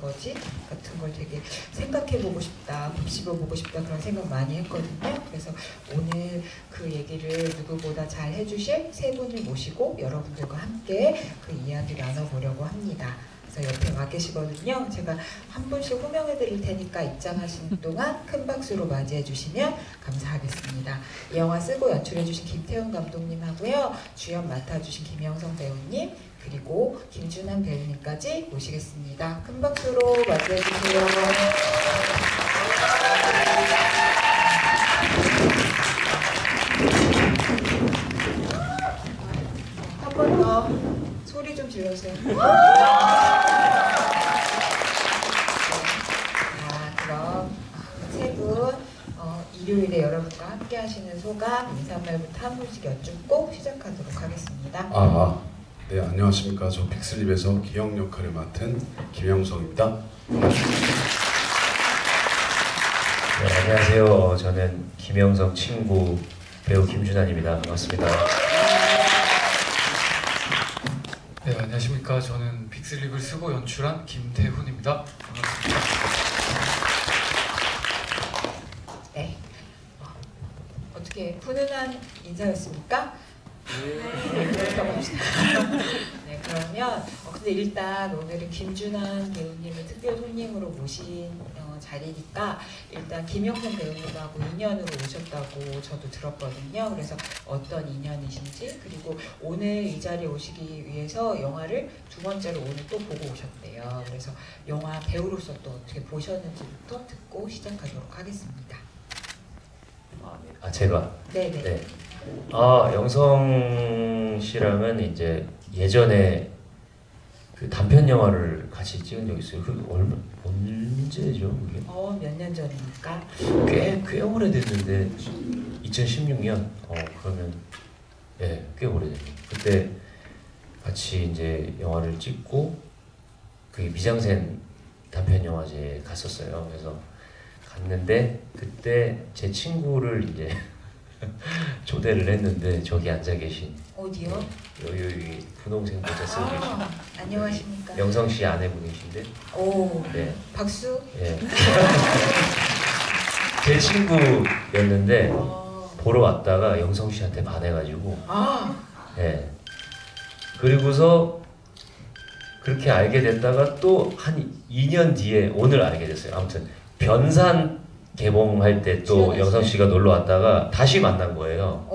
거지? 같은 걸 되게 생각해보고 싶다, 곱씹어보고 싶다 그런 생각 많이 했거든요. 그래서 오늘 그 얘기를 누구보다 잘 해주실 세 분을 모시고 여러분들과 함께 그 이야기 나눠보려고 합니다. 그래서 옆에 와 계시거든요. 제가 한 분씩 호명해 드릴 테니까 입장하시는 동안 큰 박수로 맞이해 주시면 감사하겠습니다. 이 영화 쓰고 연출해 주신 김태훈 감독님하고요. 주연 맡아주신 김영성 배우님 그리고 김준환 배우님까지 모시겠습니다. 큰 박수로 맞이해 주세요. 한 번 더 소리 좀 질러주세요. 그럼 세 분 일요일에 여러분과 함께 하시는 소감, 인사말부터 한 분씩 여쭙고 시작하도록 하겠습니다. 네, 안녕하십니까. 저 픽슬립에서 기영 역할을 맡은 김영성입니다. 네, 안녕하세요. 저는 김영성 친구 배우 김준환입니다. 반갑습니다. 네, 안녕하십니까. 저는 픽슬립을 쓰고 연출한 김태훈입니다. 반갑습니다. 네, 어떻게 훈훈한 인사였습니까? 네, 그러면 근데 일단 오늘은 김준환 배우님을 특별 손님으로 모신 자리니까 일단 김영성 배우님하고 인연으로 오셨다고 저도 들었거든요. 그래서 어떤 인연이신지, 그리고 오늘 이 자리에 오시기 위해서 영화를 두 번째로 오늘 또 보고 오셨대요. 그래서 영화 배우로서 또 어떻게 보셨는지부터 듣고 시작하도록 하겠습니다. 제가? 네네. 네. 영성 씨랑은 이제 예전에 그 단편 영화를 같이 찍은 적이 있어요. 그 언제죠, 그게? 몇 년 전입니까? 꽤 오래됐는데 2016년. 그러면 꽤 오래됐네요. 그때 같이 이제 영화를 찍고 그 미장센 단편 영화제에 갔었어요. 그래서 갔는데 그때 제 친구를 이제 초대를 했는데 저기 앉아 계신 어디요? 여기 분홍색 모자 쓰고 계신 안녕하십니까? 영성 씨 아내분이신데. 오, 네. 박수? 예. 제 친구였는데 보러 왔다가 영성 씨한테 반해가지고. 예. 그리고서 그렇게 알게 됐다가 또 한 2년 뒤에 오늘 알게 됐어요. 아무튼 변산 개봉할 때 또 영성 씨가 놀러 왔다가 다시 만난 거예요.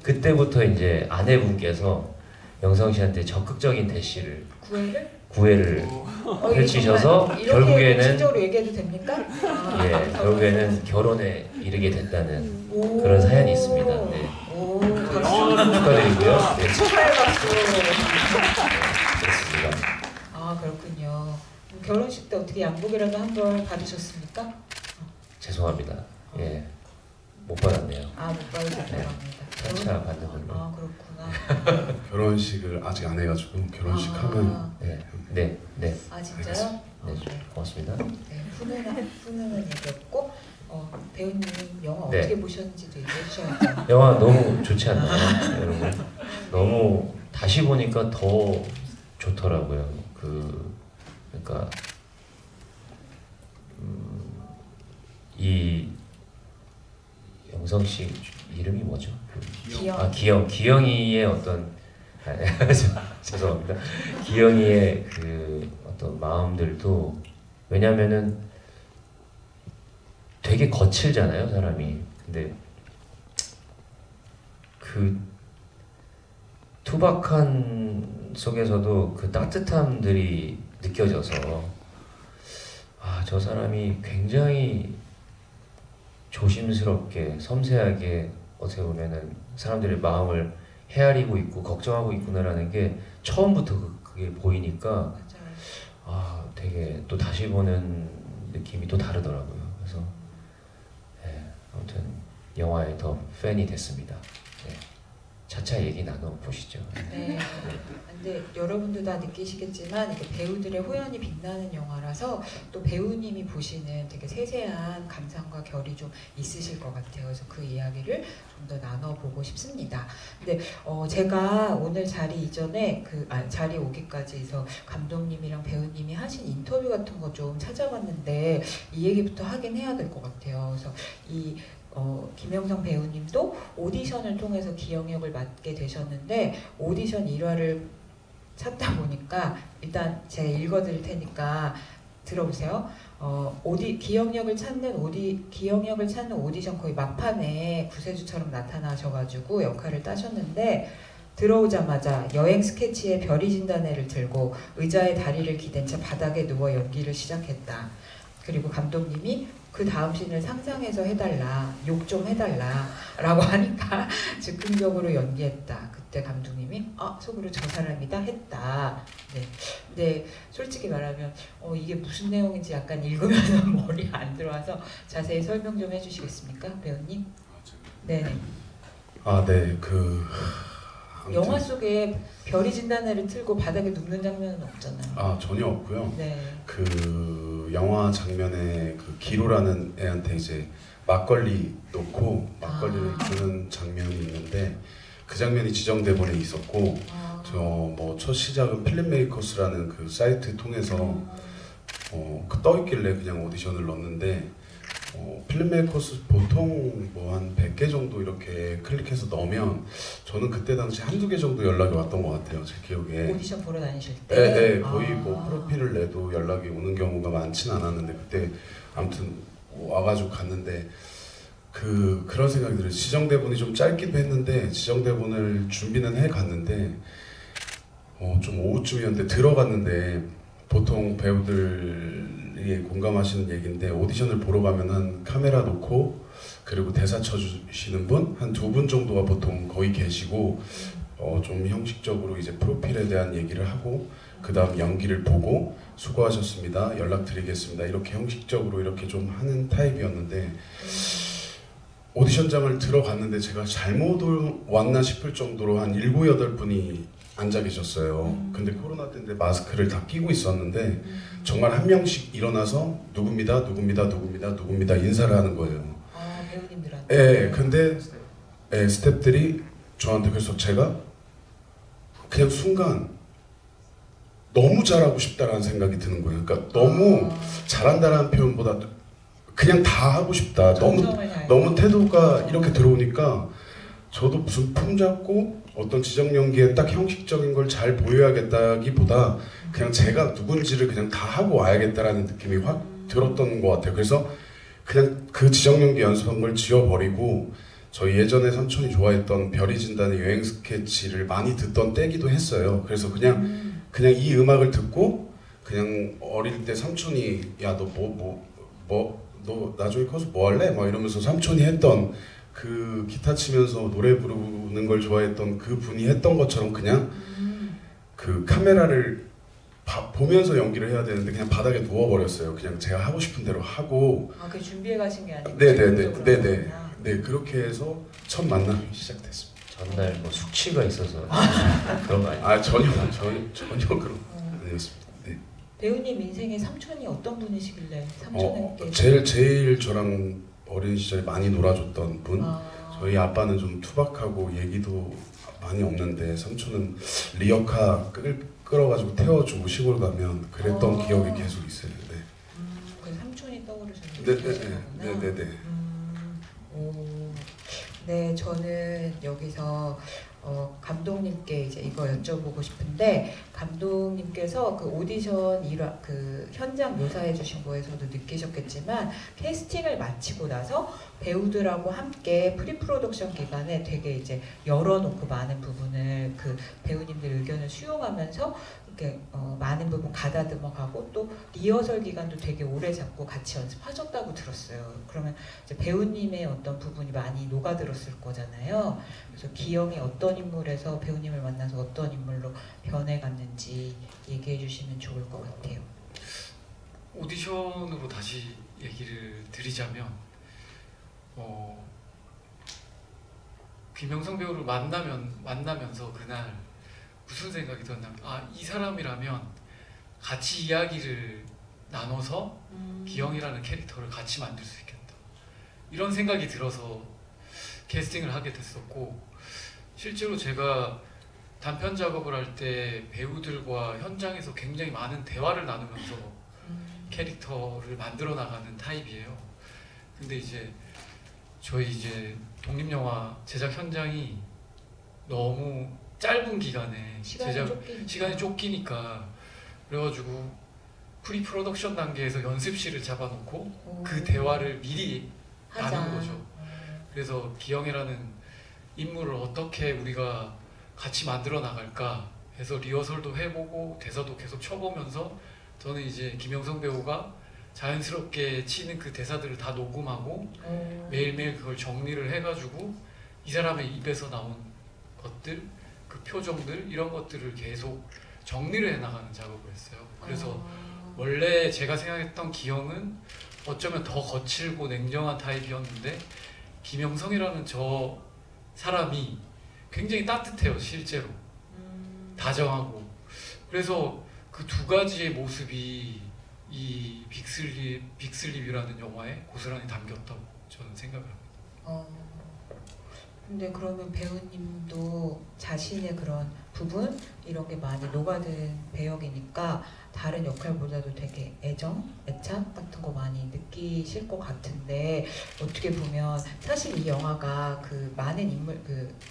그때부터 이제 아내분께서 영성 씨한테 적극적인 대시를 구애를 펼치셔서 결국에는 실적으로 얘기해도 됩니까? 결국에는 결혼에 이르게 됐다는 그런 사연이 있습니다. 네. 박수 축하드리고요. 네. 축하의 박수. 그렇습니다. 그렇군요. 결혼식 때 어떻게 양복이라도 한 벌 받으셨습니까? 죄송합니다. 못 받았네요. 못 받으셨다고 합니다. 차차 받는 걸로. 그렇구나. 결혼식을 아직 안 해가지고 결혼식 하면 네. 진짜요? 네, 고맙습니다. 네, 훈훈한 얘기였고 배우님 영화 네. 어떻게 보셨는지도 얘기해 주셔야죠. 영화 너무 좋지 않나요, 여러분? 너무 다시 보니까 더 좋더라고요. 그러니까 이 영성 씨 이름이 뭐죠? 기영이의 어떤 죄송합니다. 기영이의 그 어떤 마음들도, 왜냐면은 되게 거칠잖아요, 사람이. 근데 그 투박한 속에서도 그 따뜻함들이 느껴져서 저 사람이 굉장히 조심스럽게 섬세하게 어떻게 보면은 사람들의 마음을 헤아리고 있고 걱정하고 있구나라는 게 처음부터 그게 보이니까 되게 또 다시 보는 느낌이 또 다르더라고요. 그래서 아무튼 영화에 더 팬이 됐습니다. 차차 얘기 나눠 보시죠. 네. 근데 여러분도 다 느끼시겠지만 이게 배우들의 호연이 빛나는 영화라서 또 배우님이 보시는 되게 세세한 감상과 결이 좀 있으실 것 같아요. 그래서 그 이야기를 좀 더 나눠보고 싶습니다. 근데 제가 오늘 자리 이전에 자리 오기까지 해서 감독님이랑 배우님이 하신 인터뷰 같은 거 좀 찾아봤는데 이 얘기부터 하긴 해야 될 것 같아요. 그래서 김영성 배우님도 오디션을 통해서 기영역을 맡게 되셨는데 오디션 일화를 찾다 보니까 일단 제가 읽어드릴 테니까 들어보세요. 기영역을 찾는 오디션 거의 막판에 구세주처럼 나타나셔가지고 역할을 따셨는데 들어오자마자 여행 스케치에 별이 진단해를 들고 의자에 다리를 기댄 채 바닥에 누워 연기를 시작했다. 그리고 감독님이 그 다음 씬을 상상해서 해달라, 욕 좀 해달라 라고 하니까 즉흥적으로 연기했다. 그때 감독님이 속으로 저 사람이다 했다. 네. 근데 솔직히 말하면 이게 무슨 내용인지 약간 읽으면서 머리에 안 들어와서 자세히 설명 좀 해주시겠습니까, 배우님? 네네. 네, 영화 속에 별이 진단해를 틀고 바닥에 눕는 장면은 없잖아요. 전혀 없고요. 네. 그 영화 장면에 그 기로라는 애한테 이제 막걸리 놓고 막걸리를 주는 장면이 있는데 그 장면이 지정대본에 있었고 첫 시작은 필름메이커스라는 그 사이트 통해서 떠 있길래 그냥 오디션을 넣었는데 필름메이커스 보통 뭐 한 100개 정도 이렇게 클릭해서 넣으면 저는 그때 당시 한두 개 정도 연락이 왔던 것 같아요. 제 기억에. 오디션 보러 다니실 때? 네, 거의 뭐 프로필을 내도 연락이 오는 경우가 많진 않았는데 그때 아무튼 와가지고 갔는데 그런 생각이 들어요. 지정대본이 좀 짧기도 했는데 지정대본을 준비는 해 갔는데 좀 오후쯤이었는데 들어갔는데 보통 배우들이 공감하시는 얘기인데 오디션을 보러 가면 카메라 놓고 그리고 대사 쳐주시는 분 한 2분 정도가 보통 거의 계시고 좀 형식적으로 이제 프로필에 대한 얘기를 하고 그 다음 연기를 보고 수고하셨습니다, 연락드리겠습니다 이렇게 형식적으로 이렇게 좀 하는 타입이었는데 오디션장을 들어갔는데 제가 잘못 왔나 싶을 정도로 한 7, 8분이 앉아 계셨어요. 근데 코로나 때인데 마스크를 다 끼고 있었는데 정말 한 명씩 일어나서 누굽니다, 누굽니다, 누굽니다, 누굽니다 인사를 하는 거예요. 배우님들한테? 네, 근데 스태프들이 저한테 그래서 제가 그냥 순간 너무 잘하고 싶다라는 생각이 드는 거예요. 그러니까 너무 잘한다라는 표현보다 그냥 다 하고 싶다. 너무 태도가 이렇게 들어오니까 저도 무슨 품 잡고 어떤 지정 연기에 딱 형식적인 걸 잘 보여야겠다기보다 그냥 제가 누군지를 그냥 다 하고 와야겠다라는 느낌이 확 들었던 것 같아요. 그래서 그냥 그 지정 연기 연습한 걸 지워버리고 저희 예전에 삼촌이 좋아했던 별이 진단의 여행 스케치를 많이 듣던 때기도 했어요. 그래서 그냥 이 음악을 듣고 그냥 어릴 때 삼촌이 야 너 나중에 커서 뭐 할래? 막 이러면서 삼촌이 했던 그 기타 치면서 노래 부르는 걸 좋아했던 그 분이 했던 것처럼 그냥 그 카메라를 보면서 연기를 해야 되는데 그냥 바닥에 누워버렸어요. 그냥 제가 하고 싶은 대로 하고. 그 준비해 가신 게 아니고. 네네. 그렇게 해서 첫 만남이 시작됐습니다. 전날 뭐 숙취가 있어서 그런 거 아니에요? 전혀 그런 아니었습니다. 네. 배우님 인생의 삼촌이 어떤 분이시길래 삼촌에게? 제일 저랑 어린 시절에 많이 놀아줬던 분. 저희 아빠는 좀 투박하고 얘기도 많이 없는데 삼촌은 리어카 끌어가지고 태워주고 시골 가면 그랬던 기억이 계속 있어요. 네. 그래서 삼촌이 떠오르셨네요. 네네네. 네, 저는 여기서 감독님께 이제 이거 여쭤보고 싶은데 감독님께서 그 오디션 그 현장 묘사해 주신 거에서도 느끼셨겠지만 캐스팅을 마치고 나서 배우들하고 함께 프리프로덕션 기간에 되게 이제 열어놓고 많은 부분을 그 배우님들 의견을 수용하면서 이렇게 많은 부분 가다듬어 가고 또 리허설 기간도 되게 오래 잡고 같이 연습하셨다고 들었어요. 그러면 이제 배우님의 어떤 부분이 많이 녹아들었을 거잖아요. 그래서 기영이 어떤 인물에서 배우님을 만나서 어떤 인물로 변해갔는지 얘기해 주시면 좋을 것 같아요. 오디션으로 다시 얘기를 드리자면 김영성 배우를 만나면서 그날 무슨 생각이 들었냐면 이 사람이라면 같이 이야기를 나눠서 기영이라는 캐릭터를 같이 만들 수 있겠다 이런 생각이 들어서 캐스팅을 하게 됐었고, 실제로 제가 단편 작업을 할 때 배우들과 현장에서 굉장히 많은 대화를 나누면서 캐릭터를 만들어 나가는 타입이에요. 근데 이제 저희 독립영화 제작 현장이 너무 짧은 기간에 시간이 쫓기니까 그래가지고 프리 프로덕션 단계에서 연습실을 잡아놓고 그 대화를 미리 나눈 거죠. 그래서 기영이라는 인물을 어떻게 우리가 같이 만들어 나갈까 해서 리허설도 해보고 대사도 계속 쳐보면서 저는 이제 김영성 배우가 자연스럽게 치는 그 대사들을 다 녹음하고 매일매일 그걸 정리를 해가지고 이 사람의 입에서 나온 것들, 그 표정들 이런 것들을 계속 정리를 해나가는 작업을 했어요. 그래서 원래 제가 생각했던 기영은 어쩌면 더 거칠고 냉정한 타입이었는데 김영성이라는 저 사람이 굉장히 따뜻해요. 실제로 다정하고. 그래서 그 두 가지의 모습이 이 빅슬립이라는 영화에 고스란히 담겼다고 저는 생각을 합니다. 근데 그러면 배우님도 자신의 그런 부분 이런 게 많이 녹아든 배역이니까 다른 역할보다도 되게 애착 같은 거 많이 느끼실 것 같은데, 어떻게 보면 사실 이 영화가 그 많은 인물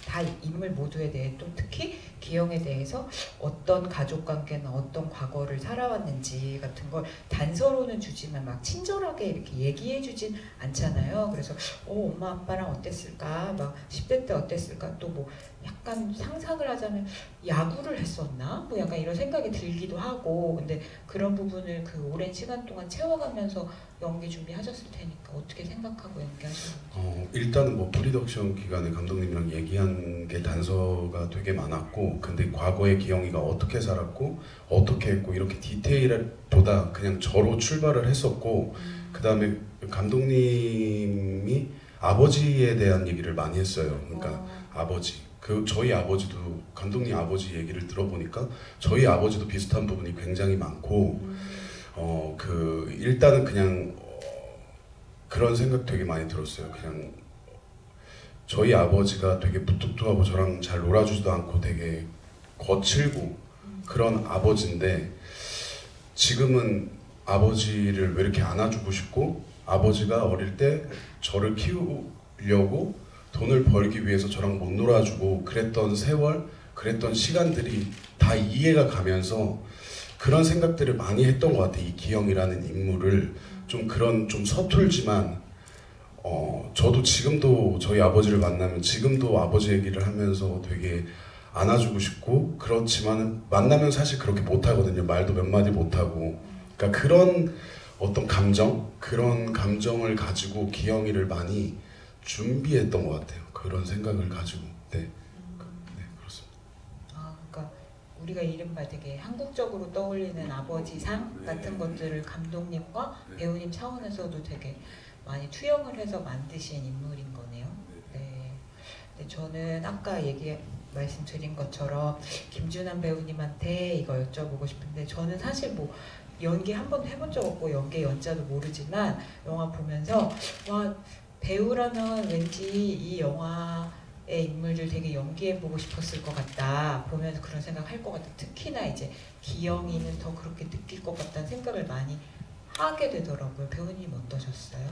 다 인물 모두에 대해 또 특히 기영에 대해서 어떤 가족 관계나 어떤 과거를 살아왔는지 같은 걸 단서로는 주지만 막 친절하게 이렇게 얘기해 주진 않잖아요. 그래서 엄마 아빠랑 어땠을까, 막 10대 때 어땠을까, 또 뭐 약간 상상을 하자면 야구를 했었나? 뭐 약간 이런 생각이 들기도 하고. 근데 그런 부분을 그 오랜 시간 동안 채워가면서 연기 준비하셨을 테니까 어떻게 생각하고 연기하셨나요? 일단은 뭐 프리덕션 기간에 감독님이랑 얘기한 게 단서가 되게 많았고, 근데 과거의 기영이가 어떻게 살았고 어떻게 했고 이렇게 디테일보다 그냥 저로 출발을 했었고, 그 다음에 감독님이 아버지에 대한 얘기를 많이 했어요. 그러니까 아버지, 저희 아버지도 감독님 아버지 얘기를 들어보니까 저희 아버지도 비슷한 부분이 굉장히 많고, 일단은 그냥 그런 생각 되게 많이 들었어요. 그냥 저희 아버지가 되게 무뚝뚝하고 저랑 잘 놀아주지도 않고 되게 거칠고 그런 아버지인데, 지금은 아버지를 왜 이렇게 안아주고 싶고, 아버지가 어릴 때 저를 키우려고 돈을 벌기 위해서 저랑 못 놀아주고 그랬던 세월, 그랬던 시간들이 다 이해가 가면서 그런 생각들을 많이 했던 것 같아요. 이 기영이라는 인물을 좀 서툴지만 저도 지금도 저희 아버지를 만나면 지금도 아버지 얘기를 하면서 되게 안아주고 싶고, 그렇지만 만나면 사실 그렇게 못하거든요. 말도 몇 마디 못하고. 그러니까 그런 어떤 그런 감정을 가지고 기영이를 많이 준비했던 것 같아요. 그런 생각을 가지고. 네, 그렇습니다. 그러니까 우리가 이른바 되게 한국적으로 떠올리는 아버지상 같은 것들을 감독님과 배우님 차원에서도 되게 많이 투영을 해서 만드신 인물인 거네요. 네. 근데 저는 아까 말씀드린 것처럼 김준환 배우님한테 이거 여쭤보고 싶은데, 저는 사실 뭐 연기 한 번도 해본 적 없고 연기의 연자도 모르지만 영화 보면서 배우라면 왠지 이 영화의 인물들 되게 연기해보고 싶었을 것 같다, 보면서 그런 생각할 것 같다. 특히나 이제 기영이는 더 그렇게 느낄 것 같다는 생각을 많이 하게 되더라고요. 배우님 어떠셨어요?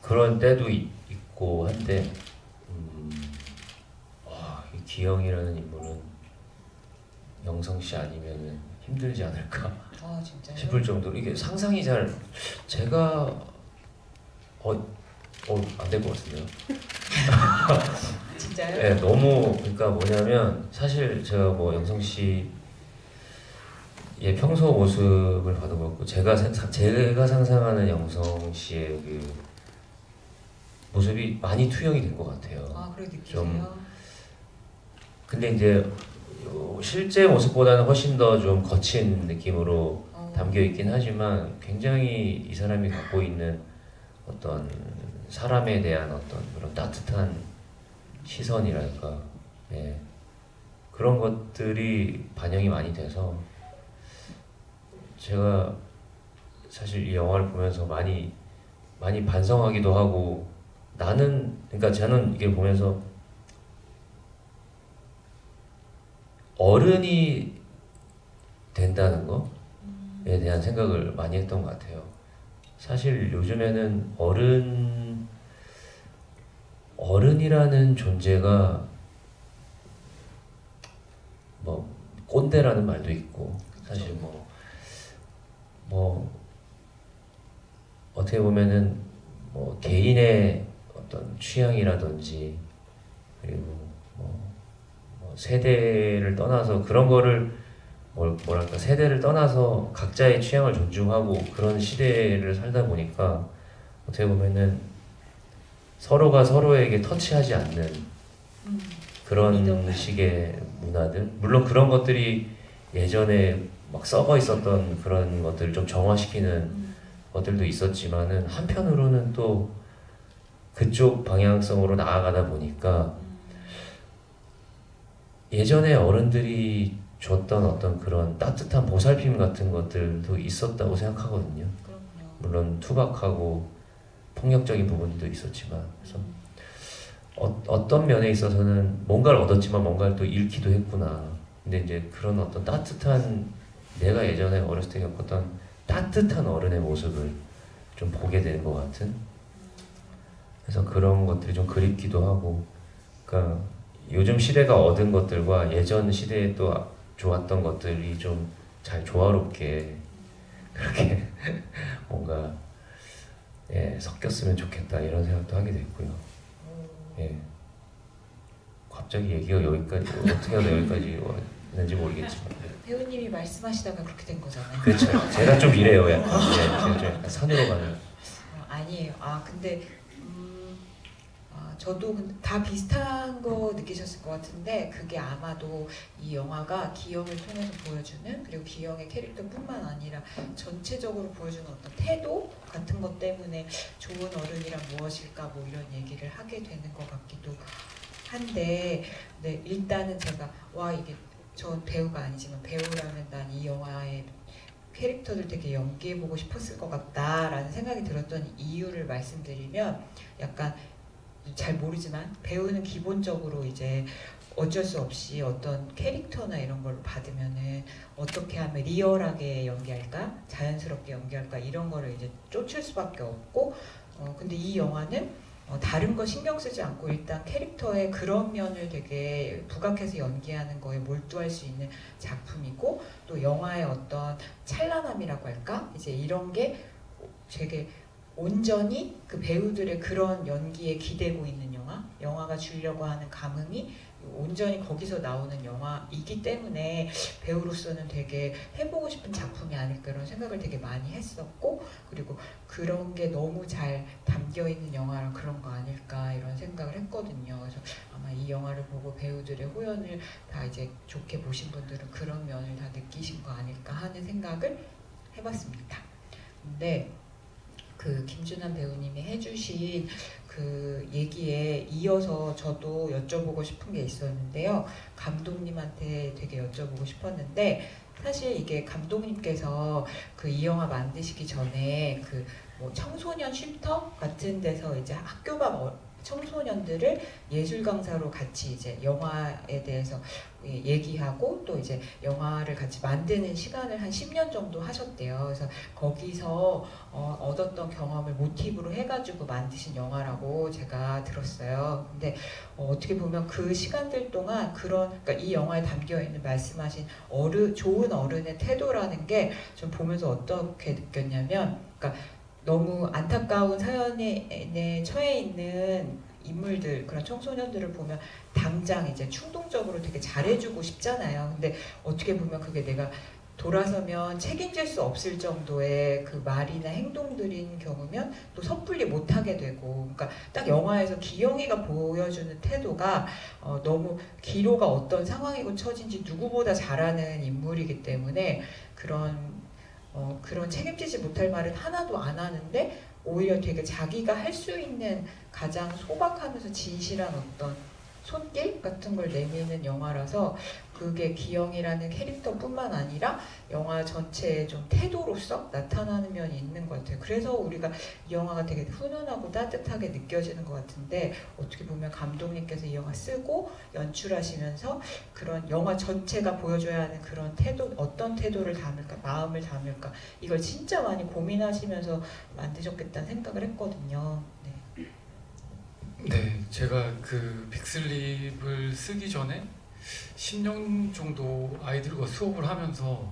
그런 때도 있고 한데, 이 기영이라는 인물은 영성 씨 아니면은 힘들지 않을까 진짜요? 싶을 정도로 이게 상상이 잘, 제가 안 될 것 같은데요. 진짜요? 네, 너무, 그러니까 뭐냐면 사실 제가 뭐 영성 씨의 평소 모습을 봐도 그렇고 제가 상상하는 영성 씨의 그 모습이 많이 투영이 된 것 같아요. 그래 느끼세요? 근데 이제 실제 모습보다는 훨씬 더 좀 거친 느낌으로 담겨 있긴 하지만, 굉장히 이 사람이 갖고 있는 어떤 사람에 대한 어떤 그런 따뜻한 시선이랄까, 예. 그런 것들이 반영이 많이 돼서 제가 사실 이 영화를 보면서 많이 반성하기도 하고, 그러니까 저는 이게 보면서 어른이 된다는 거에 대한 생각을 많이 했던 것 같아요. 사실 요즘에는 어른이라는 존재가 뭐 꼰대라는 말도 있고, 사실 뭐 어떻게 보면은 뭐 개인의 어떤 취향이라든지, 그리고 뭐 세대를 떠나서 그런 거를 뭐랄까, 세대를 떠나서 각자의 취향을 존중하고 그런 시대를 살다 보니까 어떻게 보면은 서로가 서로에게 터치하지 않는 그런 식의 문화들, 물론 그런 것들이 예전에 막 썩어 있었던 그런 것들을 좀 정화시키는 것들도 있었지만은, 한편으로는 또 그쪽 방향성으로 나아가다 보니까 예전에 어른들이 줬던 어떤 그런 따뜻한 보살핌 같은 것들도 있었다고 생각하거든요. 그럼요. 물론 투박하고 폭력적인 부분도 있었지만, 그래서 어떤 면에 있어서는 뭔가를 얻었지만 뭔가를 또 잃기도 했구나. 근데 이제 그런 어떤 따뜻한, 내가 예전에 어렸을 때 겪었던 따뜻한 어른의 모습을 좀 보게 되는 것 같은, 그래서 그런 것들이 좀 그립기도 하고, 그러니까 요즘 시대가 얻은 것들과 예전 시대에 또 좋았던 것들이 좀 잘 조화롭게 그렇게 뭔가 섞였으면 좋겠다, 이런 생각도 하게 됐고요. 예. 갑자기 얘기가 여기까지, 어떻게 하다 여기까지 왔는지 모르겠지만. 배우님이 말씀하시다가 그렇게 된 거잖아요. 그렇죠. 제가 좀 이래요, 약간. 제가 좀 약간 산으로 가는. 아니에요. 근데 저도 다 비슷한 거 느끼셨을 것 같은데, 그게 아마도 이 영화가 기영을 통해서 보여주는, 그리고 기영의 캐릭터뿐만 아니라 전체적으로 보여주는 어떤 태도 같은 것 때문에 좋은 어른이란 무엇일까, 뭐 이런 얘기를 하게 되는 것 같기도 한데, 네, 일단은 제가 이게 전 배우가 아니지만 배우라면 난 이 영화의 캐릭터들 되게 연기해보고 싶었을 것 같다라는 생각이 들었던 이유를 말씀드리면, 약간 잘 모르지만 배우는 기본적으로 이제 어쩔 수 없이 어떤 캐릭터나 이런 걸 받으면은 어떻게 하면 리얼하게 연기할까, 자연스럽게 연기할까, 이런 거를 이제 쫓을 수밖에 없고, 근데 이 영화는 다른 거 신경 쓰지 않고 일단 캐릭터의 그런 면을 되게 부각해서 연기하는 거에 몰두할 수 있는 작품이고, 또 영화의 어떤 찬란함이라고 할까, 이제 이런 게 되게 온전히 그 배우들의 그런 연기에 기대고 있는 영화가 주려고 하는 감흥이 온전히 거기서 나오는 영화이기 때문에 배우로서는 되게 해보고 싶은 작품이 아닐까, 이런 생각을 되게 많이 했었고, 그리고 그런 게 너무 잘 담겨있는 영화라 그런 거 아닐까, 이런 생각을 했거든요. 그래서 아마 이 영화를 보고 배우들의 호연을 다 이제 좋게 보신 분들은 그런 면을 다 느끼신 거 아닐까 하는 생각을 해봤습니다. 근데 그 김준환 배우님이 해주신 그 얘기에 이어서 저도 여쭤보고 싶은 게 있었는데요. 감독님한테 되게 여쭤보고 싶었는데, 사실 이게 감독님께서 그 이 영화 만드시기 전에 그 뭐 청소년 쉼터 같은 데서 이제 학교 밖 청소년들을 예술 강사로 같이 이제 영화에 대해서 얘기하고, 또 이제 영화를 같이 만드는 시간을 한 10년 정도 하셨대요. 그래서 거기서 얻었던 경험을 모티브로 해가지고 만드신 영화라고 제가 들었어요. 근데 어떻게 보면 그 시간들 동안 그러니까 이 영화에 담겨있는 말씀하신 좋은 어른의 태도라는 게 좀 보면서 어떻게 느꼈냐면, 그러니까 너무 안타까운 사연에 처해 있는 인물들, 그런 청소년들을 보면 당장 이제 충동적으로 되게 잘해주고 싶잖아요. 근데 어떻게 보면 그게 내가 돌아서면 책임질 수 없을 정도의 그 말이나 행동들인 경우면 또 섣불리 못하게 되고, 그러니까 딱 영화에서 기영이가 보여주는 태도가 너무 기로가 어떤 상황이고 처진지 누구보다 잘 아는 인물이기 때문에 그런 책임지지 못할 말은 하나도 안 하는데, 오히려 되게 자기가 할 수 있는 가장 소박하면서 진실한 어떤 손길 같은 걸 내미는 영화라서 그게 기영이라는 캐릭터뿐만 아니라 영화 전체의 좀 태도로서 나타나는 면이 있는 것 같아요. 그래서 우리가 이 영화가 되게 훈훈하고 따뜻하게 느껴지는 것 같은데 어떻게 보면 감독님께서 이 영화 쓰고 연출하시면서 그런 영화 전체가 보여줘야 하는 그런 태도, 어떤 태도를 담을까, 마음을 담을까 이걸 진짜 많이 고민하시면서 만드셨겠다는 생각을 했거든요. 네. 네, 제가 그 빅슬립을 쓰기 전에 10년 정도 아이들과 수업을 하면서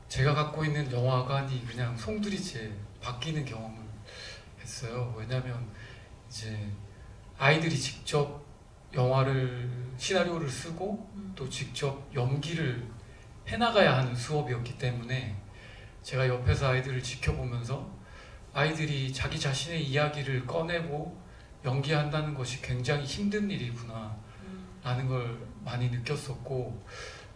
제가 갖고 있는 영화관이 그냥 송두리째 바뀌는 경험을 했어요. 왜냐면 이제 아이들이 직접 영화를 시나리오를 쓰고 또 직접 연기를 해나가야 하는 수업이었기 때문에 제가 옆에서 아이들을 지켜보면서 아이들이 자기 자신의 이야기를 꺼내고 연기한다는 것이 굉장히 힘든 일이구나 라는 걸 많이 느꼈었고,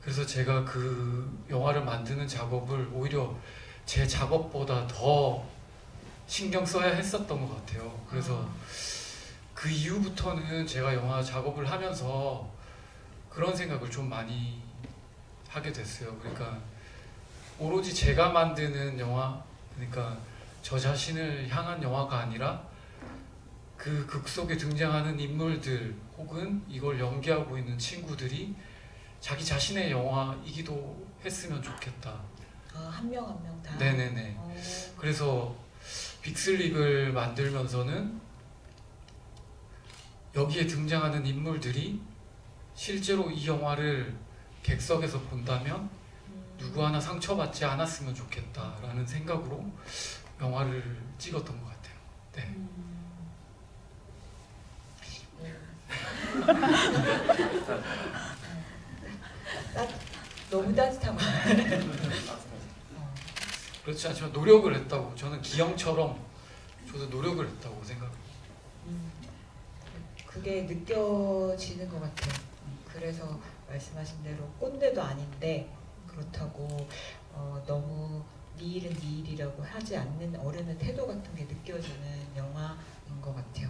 그래서 제가 그 영화를 만드는 작업을 오히려 제 작업보다 더 신경 써야 했었던 것 같아요. 그래서 그 이후부터는 제가 영화 작업을 하면서 그런 생각을 좀 많이 하게 됐어요. 그러니까 오로지 제가 만드는 영화, 그러니까 저 자신을 향한 영화가 아니라 그 극 속에 등장하는 인물들 혹은 이걸 연기하고 있는 친구들이 자기 자신의 영화이기도 했으면 좋겠다. 한 명 한 명 다? 네네네. 그래서 빅슬립을 만들면서는 여기에 등장하는 인물들이 실제로 이 영화를 객석에서 본다면 누구 하나 상처받지 않았으면 좋겠다라는 생각으로 영화를 찍었던 것 같아요. 네. 너무 따뜻한 거. 그렇지 않지만 노력을 했다고, 저는 기영처럼 저도 노력을 했다고 생각합니다. 그게 느껴지는 것 같아요. 그래서 말씀하신 대로 꼰대도 아닌데 그렇다고 너무 네 일은 네 일이라고 하지 않는 어른의 태도 같은 게 느껴지는 영화인 것 같아요.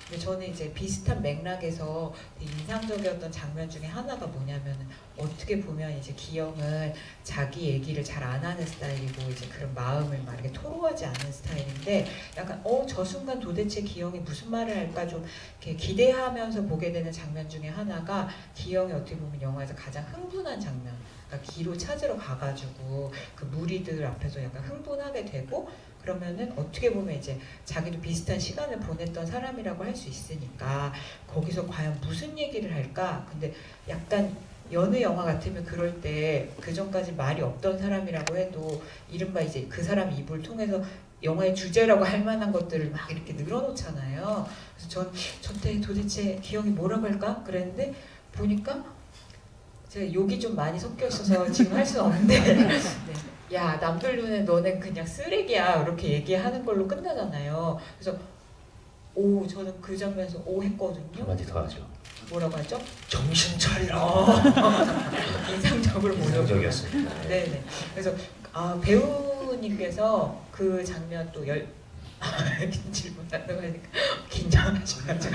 근데 저는 이제 비슷한 맥락에서 인상적이었던 장면 중에 하나가 뭐냐면, 어떻게 보면 이제 기영은 자기 얘기를 잘 안 하는 스타일이고 이제 그런 마음을 막 이렇게 토로하지 않는 스타일인데, 약간 저 순간 도대체 기영이 무슨 말을 할까 좀 이렇게 기대하면서 보게 되는 장면 중에 하나가, 기영이 어떻게 보면 영화에서 가장 흥분한 장면, 그러니까 기로 찾으러 가가지고 그 무리들 앞에서 약간 흥분하게 되고, 그러면은 어떻게 보면 이제 자기도 비슷한 시간을 보냈던 사람이라고 할 수 있으니까 거기서 과연 무슨 얘기를 할까? 근데 약간 여느 영화 같으면 그럴 때 그 전까지 말이 없던 사람이라고 해도 이른바 이제 그 사람 입을 통해서 영화의 주제라고 할 만한 것들을 막 이렇게 늘어놓잖아요. 그래서 저때 도대체 기영이 뭐라고 할까? 그랬는데 보니까 제가 욕이 좀 많이 섞여 있어서 지금 할 수는 없는데 네. 야, 남들 눈에 너는 그냥 쓰레기야 이렇게 얘기하는 걸로 끝나잖아요. 그래서 저는 그 장면에서 했거든요. 한마디 더 하죠. 뭐라고 하죠? 정신 차리라. 인상적으로 인상적이었습니다. 네네. 그래서 배우님께서 그 장면 또 질문하는 거니까 긴장하셔가지고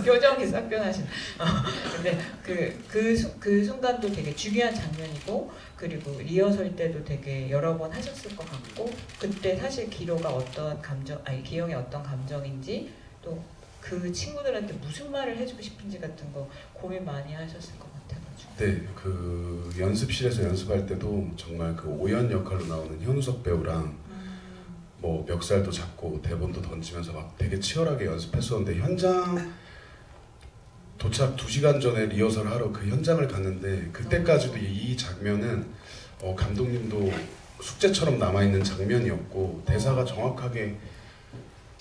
표정이 싹 변하신. 근데 그 순간도 되게 중요한 장면이고, 그리고 리허설 때도 되게 여러 번 하셨을 것 같고, 그때 사실 기로가 기영이 어떤 감정인지, 또 그 친구들한테 무슨 말을 해주고 싶은지 같은 거 고민 많이 하셨을 것 같아가지고. 네, 그 연습실에서 연습할 때도 정말 그 오연 역할로 나오는 현우석 배우랑 뭐 멱살도 잡고 대본도 던지면서 막 되게 치열하게 연습했었는데, 현장 도착 2시간 전에 리허설 하러 그 현장을 갔는데, 그때까지도 이 장면은 감독님도 숙제처럼 남아있는 장면이었고, 대사가 정확하게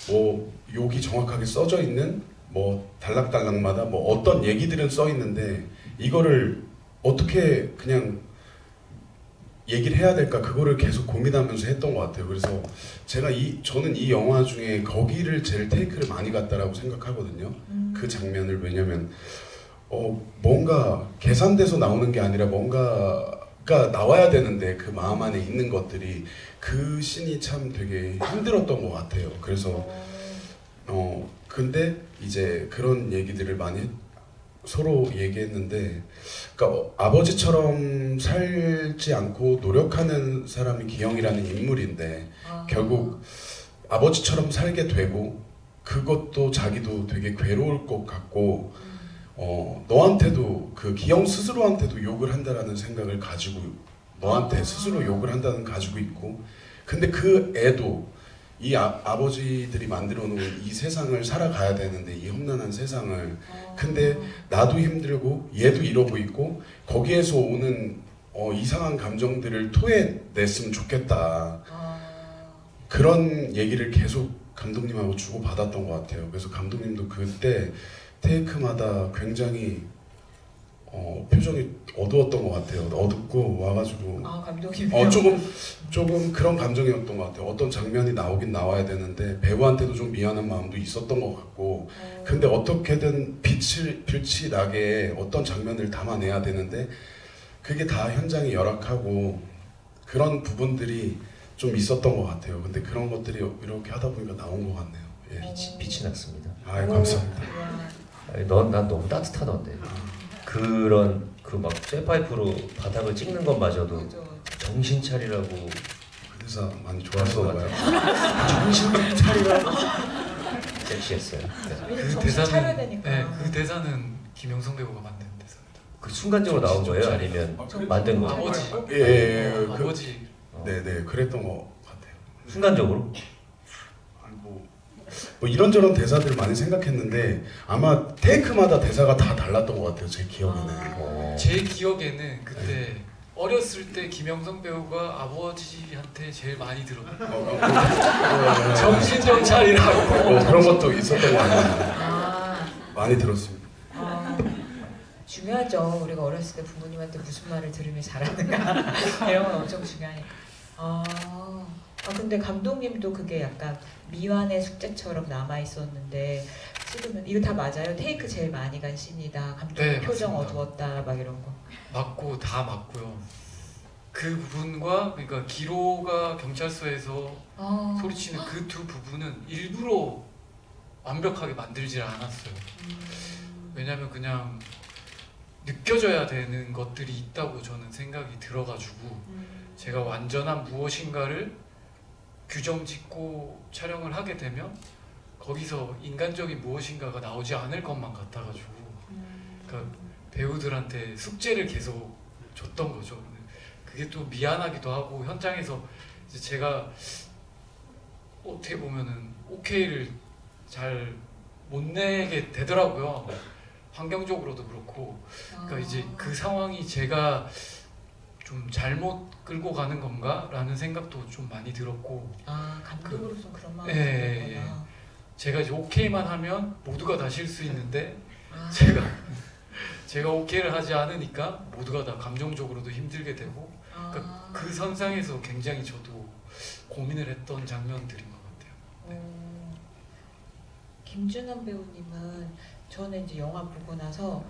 뭐 욕이 정확하게 써져 있는 뭐 단락단락마다 뭐 어떤 얘기들은 써 있는데, 이거를 어떻게 그냥 얘기를 해야 될까, 그거를 계속 고민하면서 했던 것 같아요. 그래서 저는 이 영화 중에 거기를 제일 테이크를 많이 갔다라고 생각하거든요. 그 장면을. 왜냐면 뭔가 계산돼서 나오는 게 아니라 뭔가가 나와야 되는데, 그 마음 안에 있는 것들이, 그 씬이 참 되게 힘들었던 것 같아요. 그래서 근데 이제 그런 얘기들을 많이 서로 얘기했는데, 그러니까 아버지처럼 살지 않고 노력하는 사람이 기영이라는 인물인데 결국 아버지처럼 살게 되고 그것도 자기도 되게 괴로울 것 같고 너한테도 그 기영 스스로한테도 욕을 한다라는 생각을 가지고 너한테 스스로 욕을 한다는 가지고 있고 근데 그 애도 이 아버지들이 만들어 놓은 이 세상을 살아가야 되는데 이 험난한 세상을 근데 나도 힘들고 얘도 이러고 있고 거기에서 오는 이상한 감정들을 토해냈으면 좋겠다 그런 얘기를 계속 감독님하고 주고받았던 것 같아요. 그래서 감독님도 그때 테이크마다 굉장히 표정이 어두웠던 것 같아요. 어둡고 와가지고 감독님 조금 그런 감정이었던 것 같아요. 어떤 장면이 나오긴 나와야 되는데 배우한테도 좀 미안한 마음도 있었던 것 같고 근데 어떻게든 빛이 나게 어떤 장면을 담아내야 되는데 그게 다 현장이 열악하고 그런 부분들이 좀 있었던 것 같아요. 근데 그런 것들이 이렇게 하다 보니까 나온 것 같네요. 예. 빛이 났습니다. 감사합니다. 난 너무 따뜻하던데. 그런 그 막 쇠파이프로 바닥을 찍는 것마저도 정신 차리라고 그 대사 많이 좋았어 봐요. 정신 좀 차리라고 섹시했어요. 그 대사는 그 대사는 김영성 배우가 만든 대사입니다. 그 순간적으로 나온 거예요? 아니면 만든 거예요? 아버지. 아버지. 네네 그랬던 것 같아요. 순간적으로? 뭐 이런저런 대사들을 많이 생각했는데 아마 테이크마다 대사가 다 달랐던 것 같아요. 제 기억에는. 제 기억에는 그때 어렸을 때 김영성 배우가 아버지한테 제일 많이 들었어요. 정신 좀 차리라고. 그런 것도 있었던 것 같아요. 많이 들었습니다. 중요하죠. 우리가 어렸을 때 부모님한테 무슨 말을 들으면 잘하는가 이런 건 엄청 중요하니까. 근데 감독님도 그게 약간 미완의 숙제처럼 남아 있었는데 지금은 이거 다 맞아요? 테이크 제일 많이 간 씬이다. 감독님 네, 표정 맞습니다. 어두웠다 막 이런 거. 맞고 다 맞고요. 그 부분과 그러니까 기로가 경찰서에서 소리치는 그 두 부분은 일부러 완벽하게 만들질 않았어요. 왜냐면 그냥 느껴져야 되는 것들이 있다고 저는 생각이 들어가지고 제가 완전한 무엇인가를 규정 짓고 촬영을 하게 되면 거기서 인간적인 무엇인가가 나오지 않을 것만 같아가지고 그러니까 배우들한테 숙제를 계속 줬던 거죠. 그게 또 미안하기도 하고 현장에서 이제 제가 어떻게 보면은 오케이를 잘 못 내게 되더라고요. 환경적으로도 그렇고 그러니까 이제 그 상황이 제가 좀 잘못 끌고 가는 건가? 라는 생각도 좀 많이 들었고 감독으로서 그런 마음이 들었구나. 제가 이제 오케이만 하면 모두가 다 실수있는데 제가 오케이를 하지 않으니까 모두가 다 감정적으로도 힘들게 되고 그러니까 그 선상에서 굉장히 저도 고민을 했던 장면들인 것 같아요. 김준환 배우님은 저는 이제 영화 보고 나서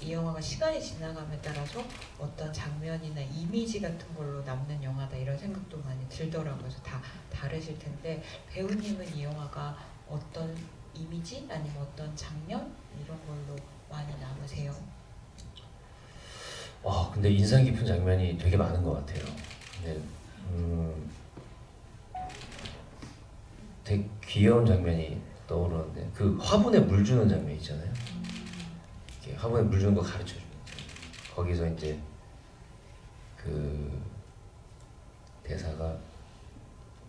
이 영화가 시간이 지나감에 따라서 어떤 장면이나 이미지 같은 걸로 남는 영화다 이런 생각도 많이 들더라고요. 그래서 다 다르실 텐데 배우님은 이 영화가 어떤 이미지 아니면 어떤 장면 이런 걸로 많이 남으세요? 근데 인상 깊은 장면이 되게 많은 것 같아요. 근데 되게 귀여운 장면이 떠오르는데 그 화분에 물 주는 장면 있잖아요. 이렇게 화분에 물 주는 거 가르쳐 주는 거기서 이제 그 대사가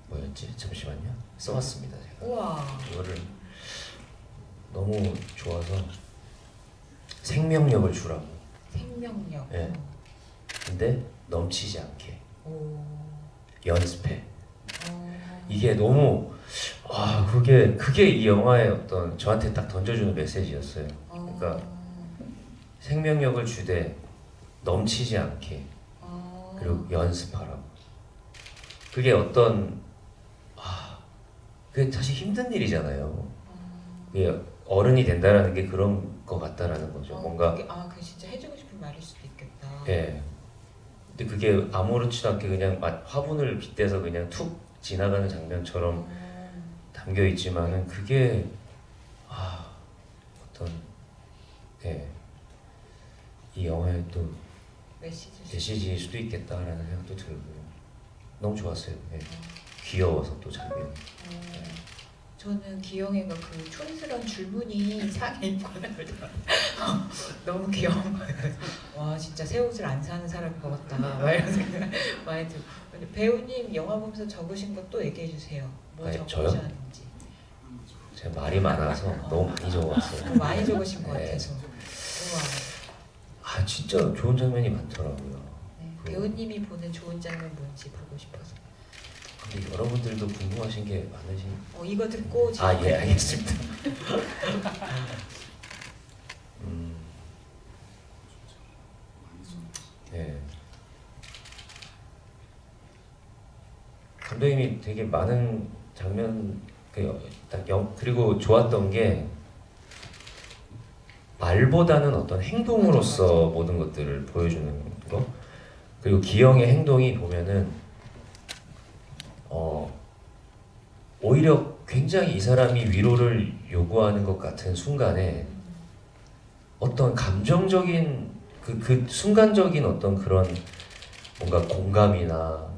뭐였지? 잠시만요. 써왔습니다. 제가. 우와. 이거를 너무 좋아서 생명력을 주라고. 생명력. 네. 근데 넘치지 않게. 연습해. 이게 너무 그게 이 영화의 어떤 저한테 딱 던져주는 메시지였어요. 그러니까 생명력을 주되 넘치지 않게 그리고 연습하라고. 그게 어떤 그게 사실 힘든 일이잖아요. 그게 어른이 된다라는 게 그런 것 같다라는 거죠. 뭔가 그게 진짜 해주고 싶은 말일 수도 있겠다. 예. 근데 그게 아무렇지도 않게 그냥 화분을 빗대서 그냥 툭 지나가는 장면처럼 담겨 있지만은 그게 어떤 이 영화의 또 메시지일 수도 있겠다라는 생각도 들고 너무 좋았어요. 귀여워서 또 장면이. 저는 기영이가 그 촌스러운 줄무늬 상에 입고 나올 때 너무 귀여운 거예요. 와 진짜 새 옷을 안 사는 사람인 것 같다. 막 이런 생각 많이 들고. 배우님 영화 보면서 적으신 것도 얘기해 주세요. 뭐 적으셨는지. 제가 말이 많아서 너무 많이 적어왔어요. 많이 적으신 것 같아서. 우와. 아 진짜 좋은 장면이 많더라고요. 네, 배우님이 보는 좋은 장면 뭔지 보고 싶어서. 근데 여러분들도 궁금하신 게 많으신. 이거 듣고. 예 알겠습니다. 네. 감독님이 되게 많은 장면 그리고 좋았던 게 말보다는 어떤 행동으로서 모든 것들을 보여주는 거. 그리고 기영의 행동이 보면은 오히려 굉장히 이 사람이 위로를 요구하는 것 같은 순간에 어떤 감정적인 그 순간적인 어떤 그런 뭔가 공감이나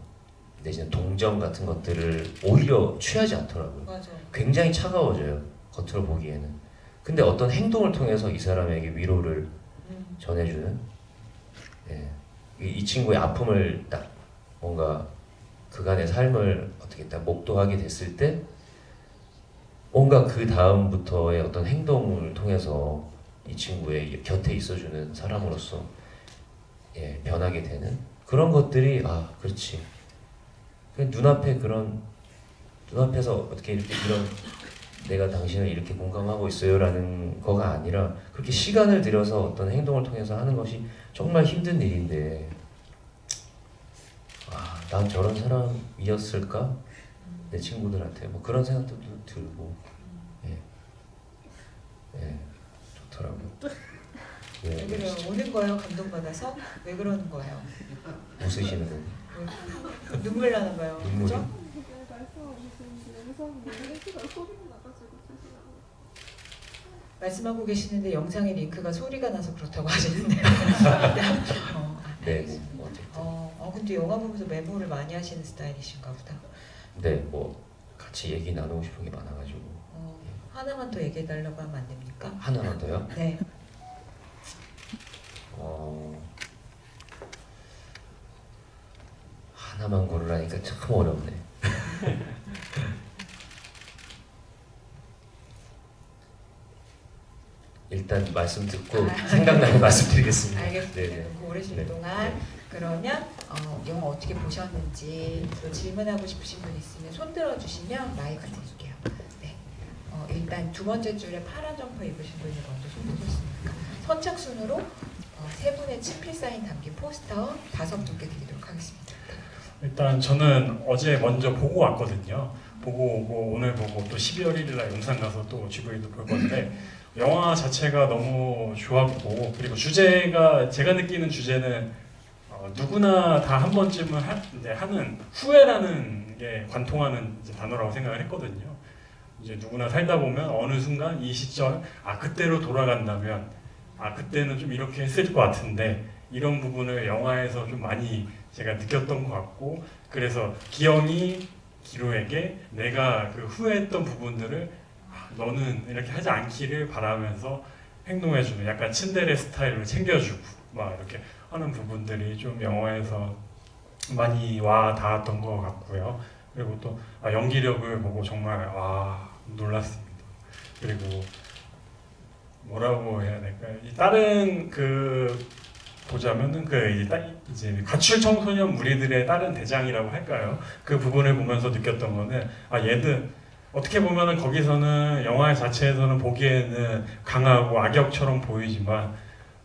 내지는 동정 같은 것들을 오히려 취하지 않더라고요. 맞아. 굉장히 차가워져요. 겉으로 보기에는. 근데 어떤 행동을 통해서 이 사람에게 위로를 전해주는 이 친구의 아픔을 딱 뭔가 그간의 삶을 어떻게 딱 목도하게 됐을 때 뭔가 그 다음부터의 어떤 행동을 통해서 이 친구의 곁에 있어주는 사람으로서 변하게 되는 그런 것들이 그렇지. 눈앞에서 어떻게 이렇게 이런 내가 당신을 이렇게 공감하고 있어요라는 거가 아니라 그렇게 시간을 들여서 어떤 행동을 통해서 하는 것이 정말 힘든 일인데 난 저런 사람이었을까? 내 친구들한테 뭐 그런 생각도 들고 좋더라고요. 왜 그래요? 오는 거예요? 감동받아서? 왜 그러는 거예요? 웃으시는 거. 눈물 나는 거예요. 눈물이? 말씀하고 계시는데 영상에 링크가 소리가 나서 그렇다고 하시는데요. 네, 뭐 어쨌든. 근데 영화 보면서 메모를 많이 하시는 스타일이신가 보다. 네, 뭐 같이 얘기 나누고 싶은 게 많아가지고. 하나만 더 얘기해 달라고 하면 안 됩니까? 하나만 더요? 네. 하나만 고르라니까 참 어렵네. 일단 말씀 듣고 생각나면 말씀드리겠습니다. 알겠습니다. 네네. 고르실 네. 동안 그러면 영화 어떻게 보셨는지 또 질문하고 싶으신 분 있으면 손 들어주시면 마이크 드릴게요. 네. 일단 두 번째 줄에 파란 점퍼 입으신 분이 먼저 손 드셨으니까 선착순으로 세 분의 친필 사인 담긴 포스터 5분께 드리도록 하겠습니다. 일단 저는 어제 먼저 보고 왔거든요. 보고 오고 오늘 보고 또 12월 1일날 용산 가서 또 GV도 볼 건데 영화 자체가 너무 좋았고 그리고 주제가 제가 느끼는 주제는 누구나 다 한 번쯤은 하는 후회라는 게 관통하는 단어라고 생각을 했거든요. 이제 누구나 살다 보면 어느 순간 이 시절 그때로 돌아간다면 그때는 좀 이렇게 했을 것 같은데 이런 부분을 영화에서 좀 많이 제가 느꼈던 것 같고 그래서 기영이 기로에게 내가 그 후회했던 부분들을 너는 이렇게 하지 않기를 바라면서 행동해주는 약간 츤데레 스타일로 챙겨주고 막 이렇게 하는 부분들이 좀 영화에서 많이 와 닿았던 것 같고요. 그리고 또 연기력을 보고 정말 놀랐습니다. 그리고 뭐라고 해야 될까요? 다른 보자면은 이제 가출 청소년 무리들의 다른 대장이라고 할까요? 그 부분을 보면서 느꼈던 거는 얘는 어떻게 보면은 거기서는 영화 자체에서는 보기에는 강하고 악역처럼 보이지만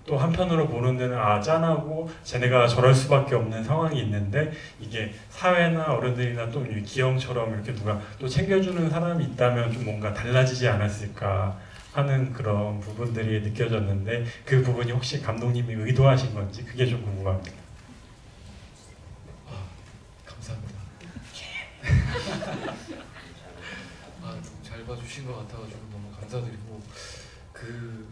또 한편으로 보는 데는 짠하고 쟤네가 저럴 수밖에 없는 상황이 있는데 이게 사회나 어른들이나 또 기영처럼 이렇게 누가 또 챙겨주는 사람이 있다면 좀 뭔가 달라지지 않았을까 하는 그런 부분들이 느껴졌는데 그 부분이 혹시 감독님이 의도하신 건지 그게 좀 궁금합니다. 감사합니다. 잘 봐주신 것 같아가지고 너무 감사드리고 그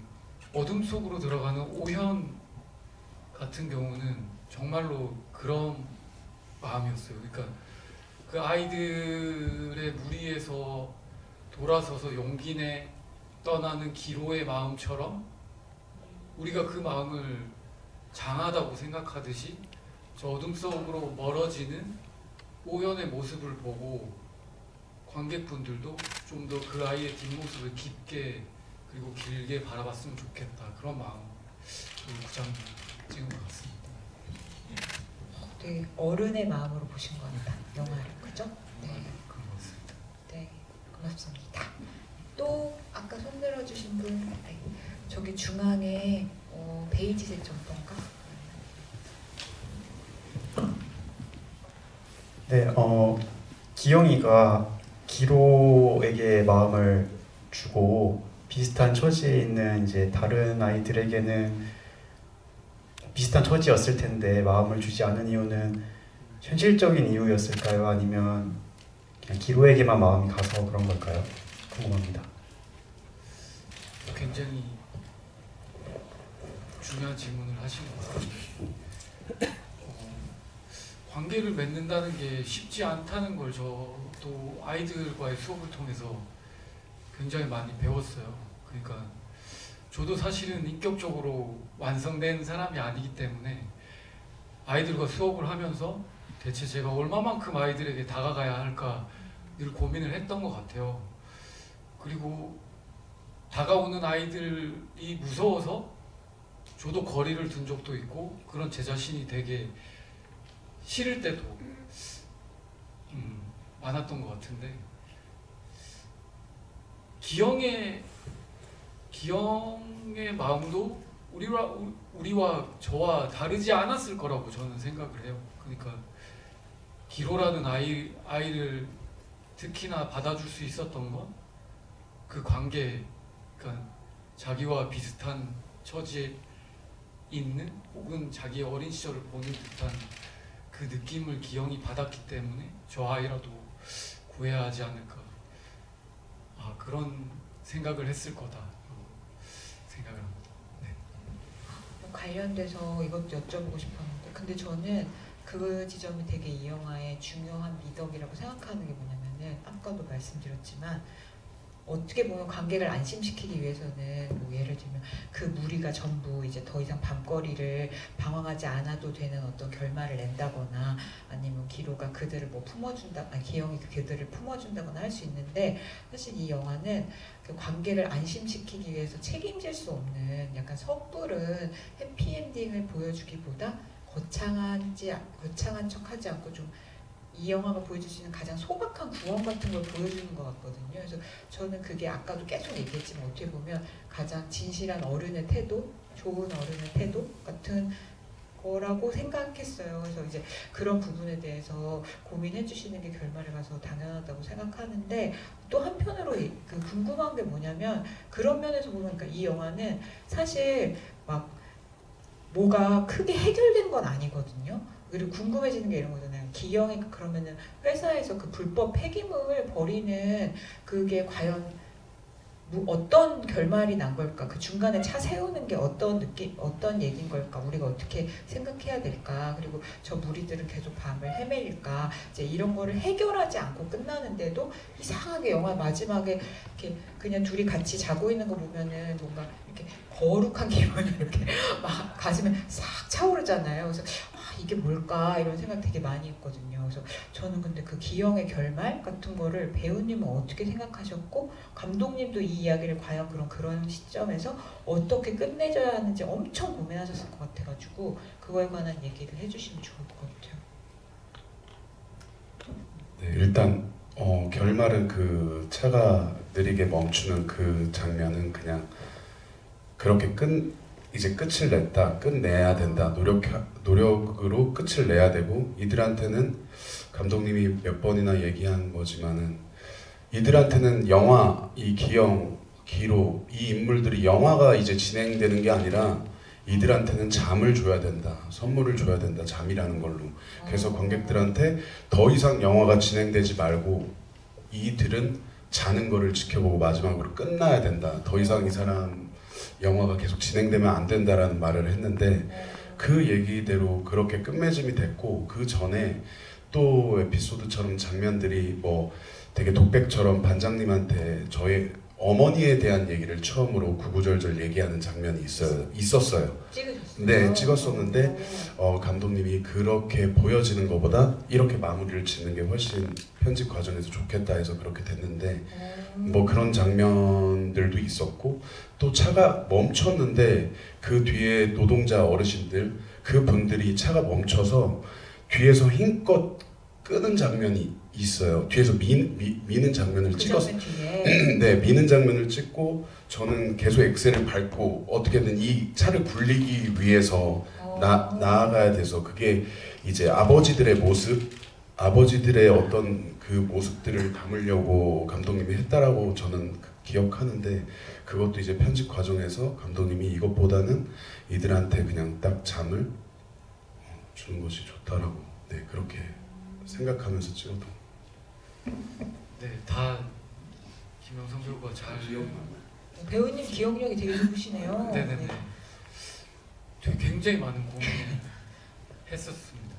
어둠 속으로 들어가는 오현 같은 경우는 정말로 그런 마음이었어요. 그러니까 그 아이들의 무리에서 돌아서서 용기 내 떠나는 기로의 마음처럼 우리가 그 마음을 장하다고 생각하듯이 저 어둠 속으로 멀어지는 오연의 모습을 보고 관객분들도 좀 더 그 아이의 뒷모습을 깊게 그리고 길게 바라봤으면 좋겠다, 그런 마음으로 구장 찍은 것 같습니다. 되게 어른의 마음으로 보신 겁니다. 영화를, 그죠? 네, 그런 것 같습니다. 네, 고맙습니다. 또 아까 손 들어주신 분, 네. 저기 중앙에 베이지색 점퍼인가? 네, 기영이가 기로에게 마음을 주고 비슷한 처지에 있는 이제 다른 아이들에게는 비슷한 처지였을 텐데 마음을 주지 않은 이유는 현실적인 이유였을까요? 아니면 그냥 기로에게만 마음이 가서 그런 걸까요? 궁금합니다. 굉장히 중요한 질문을 하신 것 같아요. 관계를 맺는다는 게 쉽지 않다는 걸 저도 아이들과의 수업을 통해서 굉장히 많이 배웠어요. 그러니까 저도 사실은 인격적으로 완성된 사람이 아니기 때문에 아이들과 수업을 하면서 대체 제가 얼마만큼 아이들에게 다가가야 할까 늘 고민을 했던 것 같아요. 그리고 다가오는 아이들이 무서워서 저도 거리를 둔 적도 있고 그런 제 자신이 되게 싫을 때도 많았던 것 같은데 기영의 마음도 우리와 저와 다르지 않았을 거라고 저는 생각을 해요. 그러니까 기로라는 아이를 특히나 받아줄 수 있었던 건 그 관계, 그러니까 자기와 비슷한 처지에 있는 혹은 자기의 어린 시절을 보는 듯한 그 느낌을 기영이 받았기 때문에 저 아이라도 구해야 하지 않을까, 그런 생각을 했을 거다 생각을 합니다. 네. 관련돼서 이것도 여쭤보고 싶었는데, 근데 저는 그 지점이 되게 이 영화의 중요한 미덕이라고 생각하는 게 뭐냐면은 아까도 말씀드렸지만 어떻게 보면 관객을 안심시키기 위해서는 뭐 예를 들면 그 무리가 전부 이제 더 이상 밤거리를 방황하지 않아도 되는 어떤 결말을 낸다거나 아니면 기로가 그들을 뭐 품어준다, 기영이 그들을 품어준다거나 할 수 있는데, 사실 이 영화는 그 관객을 안심시키기 위해서 책임질 수 없는 약간 섣부른 해피엔딩을 보여주기보다 거창한 척하지 않고 좀 이 영화가 보여줄 수 있는 가장 소박한 구원 같은 걸 보여주는 것 같거든요. 그래서 저는 그게 아까도 계속 얘기했지만 어떻게 보면 가장 진실한 어른의 태도, 좋은 어른의 태도 같은 거라고 생각했어요. 그래서 이제 그런 부분에 대해서 고민해 주시는 게 결말에 가서 당연하다고 생각하는데, 또 한편으로 그 궁금한 게 뭐냐면 그런 면에서 보면 그러니까 이 영화는 사실 막 뭐가 크게 해결된 건 아니거든요. 그리고 궁금해지는 게 이런 거잖아요. 기영이 그러면은 회사에서 그 불법 폐기물 버리는 그게 과연 어떤 결말이 난 걸까? 그 중간에 차 세우는 게 어떤 느낌, 어떤 얘기인 걸까? 우리가 어떻게 생각해야 될까? 그리고 저 무리들은 계속 밤을 헤맬까? 이제 이런 거를 해결하지 않고 끝나는데도 이상하게 영화 마지막에 이렇게 그냥 둘이 같이 자고 있는 거 보면은 뭔가 이렇게 거룩한 기분이 이렇게 막 가슴에 싹 차오르잖아요. 그래서 이게 뭘까? 이런 생각 되게 많이 했거든요. 그래서 저는 근데 그 기영의 결말 같은 거를 배우님은 어떻게 생각하셨고, 감독님도 이 이야기를 과연 그런 시점에서 어떻게 끝내줘야 하는지 엄청 고민하셨을 것 같아가지고 그거에 관한 얘기를 해주시면 좋을 것 같아요. 네, 일단 결말은 그 차가 느리게 멈추는 그 장면은 그냥 그렇게 이제 끝을 냈다, 끝내야 된다, 노력으로 끝을 내야 되고, 이들한테는 감독님이 몇 번이나 얘기한 거지만은 이들한테는 영화, 이 기영, 기로, 이 인물들이 영화가 이제 진행되는 게 아니라 이들한테는 잠을 줘야 된다, 선물을 줘야 된다, 잠이라는 걸로. 그래서 관객들한테 더 이상 영화가 진행되지 말고 이들은 자는 거를 지켜보고 마지막으로 끝나야 된다, 더 이상 이 사람 영화가 계속 진행되면 안 된다라는 말을 했는데 그 얘기대로 그렇게 끝맺음이 됐고 그 전에 또 에피소드처럼 장면들이 뭐 되게 독백처럼 반장님한테 저의 어머니에 대한 얘기를 처음으로 구구절절 얘기하는 장면이 있었어요. 찍으셨어요? 네, 찍었었는데 감독님이 그렇게 보여지는 것보다 이렇게 마무리를 짓는 게 훨씬 편집 과정에서 좋겠다 해서 그렇게 됐는데 뭐 그런 장면들도 있었고 또 차가 멈췄는데 그 뒤에 노동자 어르신들 그분들이 차가 멈춰서 뒤에서 힘껏 끄는 장면이 있어요. 뒤에서 미는 장면을 그 찍었어요. 장면 뒤에. 네, 미는 장면을 찍고 저는 계속 엑셀을 밟고 어떻게든 이 차를 굴리기 위해서 나아가야 돼서 그게 이제 아버지들의 모습, 아버지들의 어떤 그 모습들을 담으려고 감독님이 했다라고 저는 기억하는데 그것도 이제 편집 과정에서 감독님이 이것보다는 이들한테 그냥 딱 잠을 주는 것이 좋다라고 네 그렇게 생각하면서 찍었던. 네, 다 김영성 배우가 잘 배우님 기억력이 되게 좋으시네요. 네네네. 되게 굉장히 많은 고민을 했었습니다.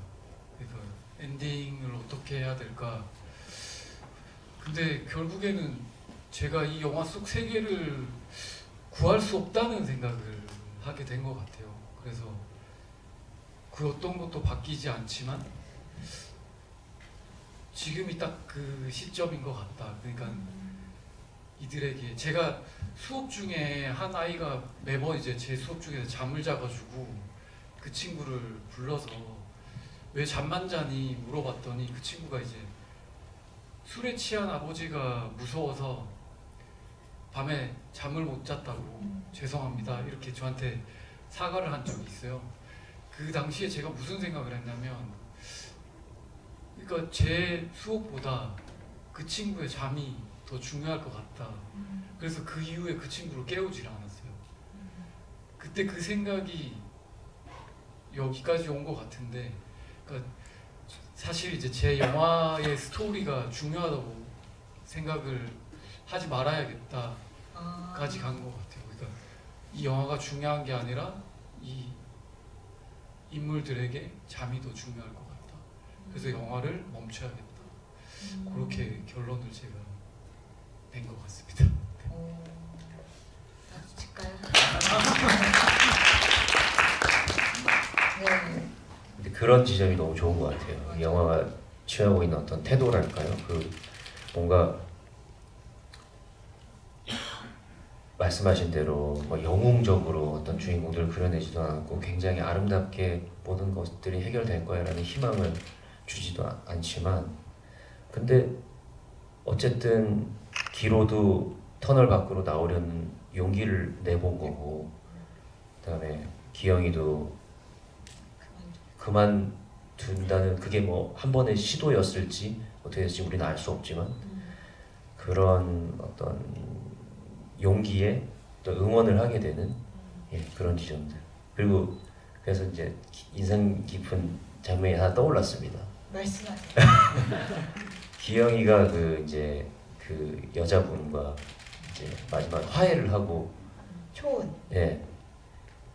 그래서 엔딩을 어떻게 해야 될까. 근데 결국에는 제가 이 영화 속 세계를 구할 수 없다는 생각을 하게 된 것 같아요. 그래서 그 어떤 것도 바뀌지 않지만 지금이 딱 그 시점인 것 같다. 그러니까 이들에게 제가 수업 중에 한 아이가 매번 이제 제 수업 중에서 잠을 자가지고 그 친구를 불러서 왜 잠만 자니 물어봤더니 그 친구가 이제 술에 취한 아버지가 무서워서 밤에 잠을 못 잤다고 죄송합니다 이렇게 저한테 사과를 한 적이 있어요. 그 당시에 제가 무슨 생각을 했냐면 그러니까 제 수업보다 그 친구의 잠이 더 중요할 것 같다. 그래서 그 이후에 그 친구를 깨우질 않았어요. 그때 그 생각이 여기까지 온 것 같은데 그러니까 사실 이제 제 영화의 스토리가 중요하다고 생각을 하지 말아야겠다까지 간 것 같아요. 그러니까 이 영화가 중요한 게 아니라 이 인물들에게 잠이 더 중요할 것 같다. 그래서 영화를 멈춰야겠다. 그렇게 결론을 제가 낸 것 같습니다. 박수 칠까요? 네. 근데 그런 지점이 너무 좋은 것 같아요. 이 영화가 취하고 있는 어떤 태도랄까요? 그 뭔가 말씀하신 대로 뭐 영웅적으로 어떤 주인공들을 그려내지도 않고 굉장히 아름답게 모든 것들이 해결될 거야라는 희망을 주지도 않지만 근데 어쨌든 기로도 터널 밖으로 나오려는 용기를 내본 거고 그다음에 기영이도 그만둔다는 그게 뭐 한 번의 시도였을지 어떻게 될지 우리는 알 수 없지만 그런 어떤 용기에 또 응원을 하게 되는 그런 지점들 그리고 그래서 이제 인상 깊은 장면이 하나 떠올랐습니다. 말씀하세요. 기영이가 그 이제 그 여자분과 이제 마지막 화해를 하고 초은.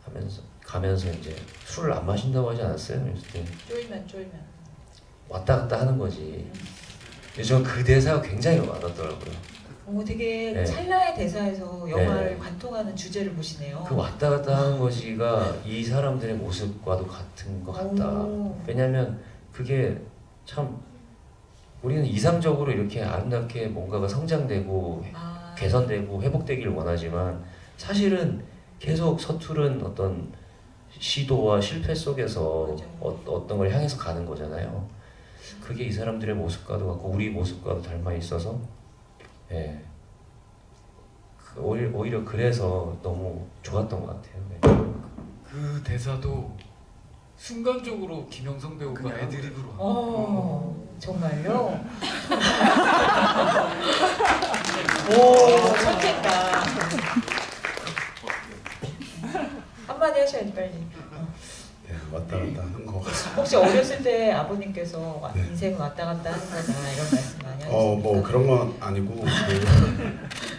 하면서 가면서 이제 술을 안 마신다고 하지 않았어요? 그랬을 때 쫄면. 왔다 갔다 하는 거지. 요즘 그 대사가 굉장히 와닿더라고요. 되게 찰나의 대사에서 영화를 관통하는 주제를 보시네요. 그 왔다 갔다 하는 것이가 이 사람들의 모습과도 같은 것 같다. 왜냐하면 그게 참 우리는 이상적으로 이렇게 아름답게 뭔가가 성장되고 개선되고 회복되기를 원하지만 사실은 계속 서투른 어떤 시도와 실패 속에서 어떤 걸 향해서 가는 거잖아요. 그게 이 사람들의 모습과도 같고 우리 모습과도 닮아 있어서 오히려 그래서 너무 좋았던 것 같아요. 그 대사도 순간적으로 김영성 배우가 애드립으로 정말요? 오, 선택감. 한마디 하셔야지 빨리. 네, 왔다 갔다 하는 것 같습니다. 혹시 어렸을 때 아버님께서 네. 인생은 왔다 갔다 하는 거다 이런 말씀 많이 하셨습니까? 뭐 그런 건 아니고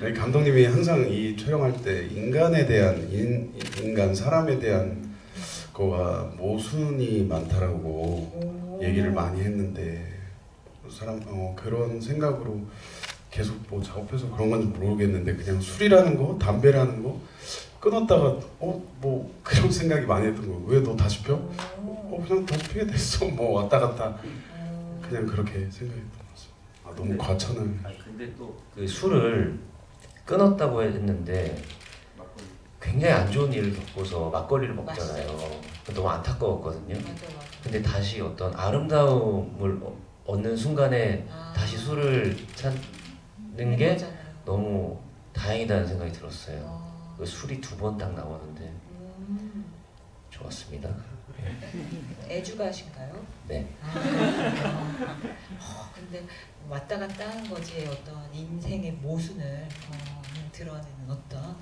네, 감독님이 항상 이 촬영할 때 인간에 대한 인간 사람에 대한 거가 모순이 많다라고 얘기를 많이 했는데 그런 생각으로 계속 뭐 작업해서 그런 건지 모르겠는데 그냥 술이라는 거, 담배라는 거 끊었다가 뭐 그런 생각이 많이 했던 거예요. 왜 너 다시 펴? 그냥 다시 피게 됐어. 뭐 왔다 갔다 그냥 그렇게 생각했던 것 같아요. 너무 과찬을. 근데 또 그 술을 끊었다고 했는데 굉장히 안 좋은 일을 겪고서 막걸리를 먹잖아요. 너무 안타까웠거든요. 근데 다시 어떤 아름다움을 얻는 순간에 다시 술을 찾는 게 너무 다행이다는 생각이 들었어요. 그 술이 2번 딱 나오는데 좋았습니다. 애주가신가요? 네. 근데 왔다 갔다 하는 거지 어떤 인생의 모순을 드러내는 어떤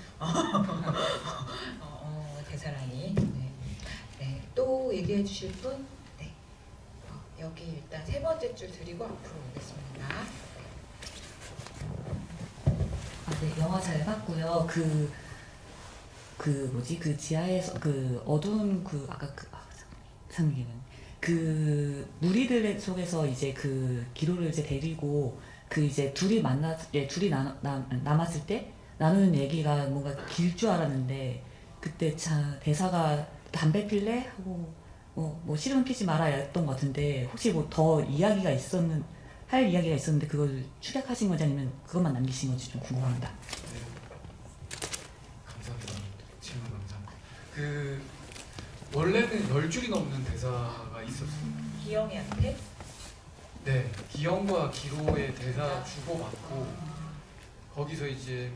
대사랑이. 네. 네. 또 얘기해 주실 분? 네. 여기 일단 3번째 줄 드리고 앞으로 오겠습니다. 네, 영화 잘 봤고요. 그 지하에서 그 어두운 상기는 그 무리들 속에서 이제 그 기로를 이제 데리고 그 이제 둘이 남았을 때 나누는 얘기가 뭔가 길 줄 알았는데 그때 대사가 담배 필래? 하고 뭐 싫으면 피지 말아였던 것 같은데 혹시 뭐 더 할 이야기가 있었는데 그걸 축약하신 건지 아니면 그것만 남기신 건지 좀 궁금합니다. 네. 감사합니다. 질문 감사합니다. 원래는 10줄이 넘는 대사가 있었어요. 기영이한테? 네, 기영과 기로의 대사 주고받고 거기서 이제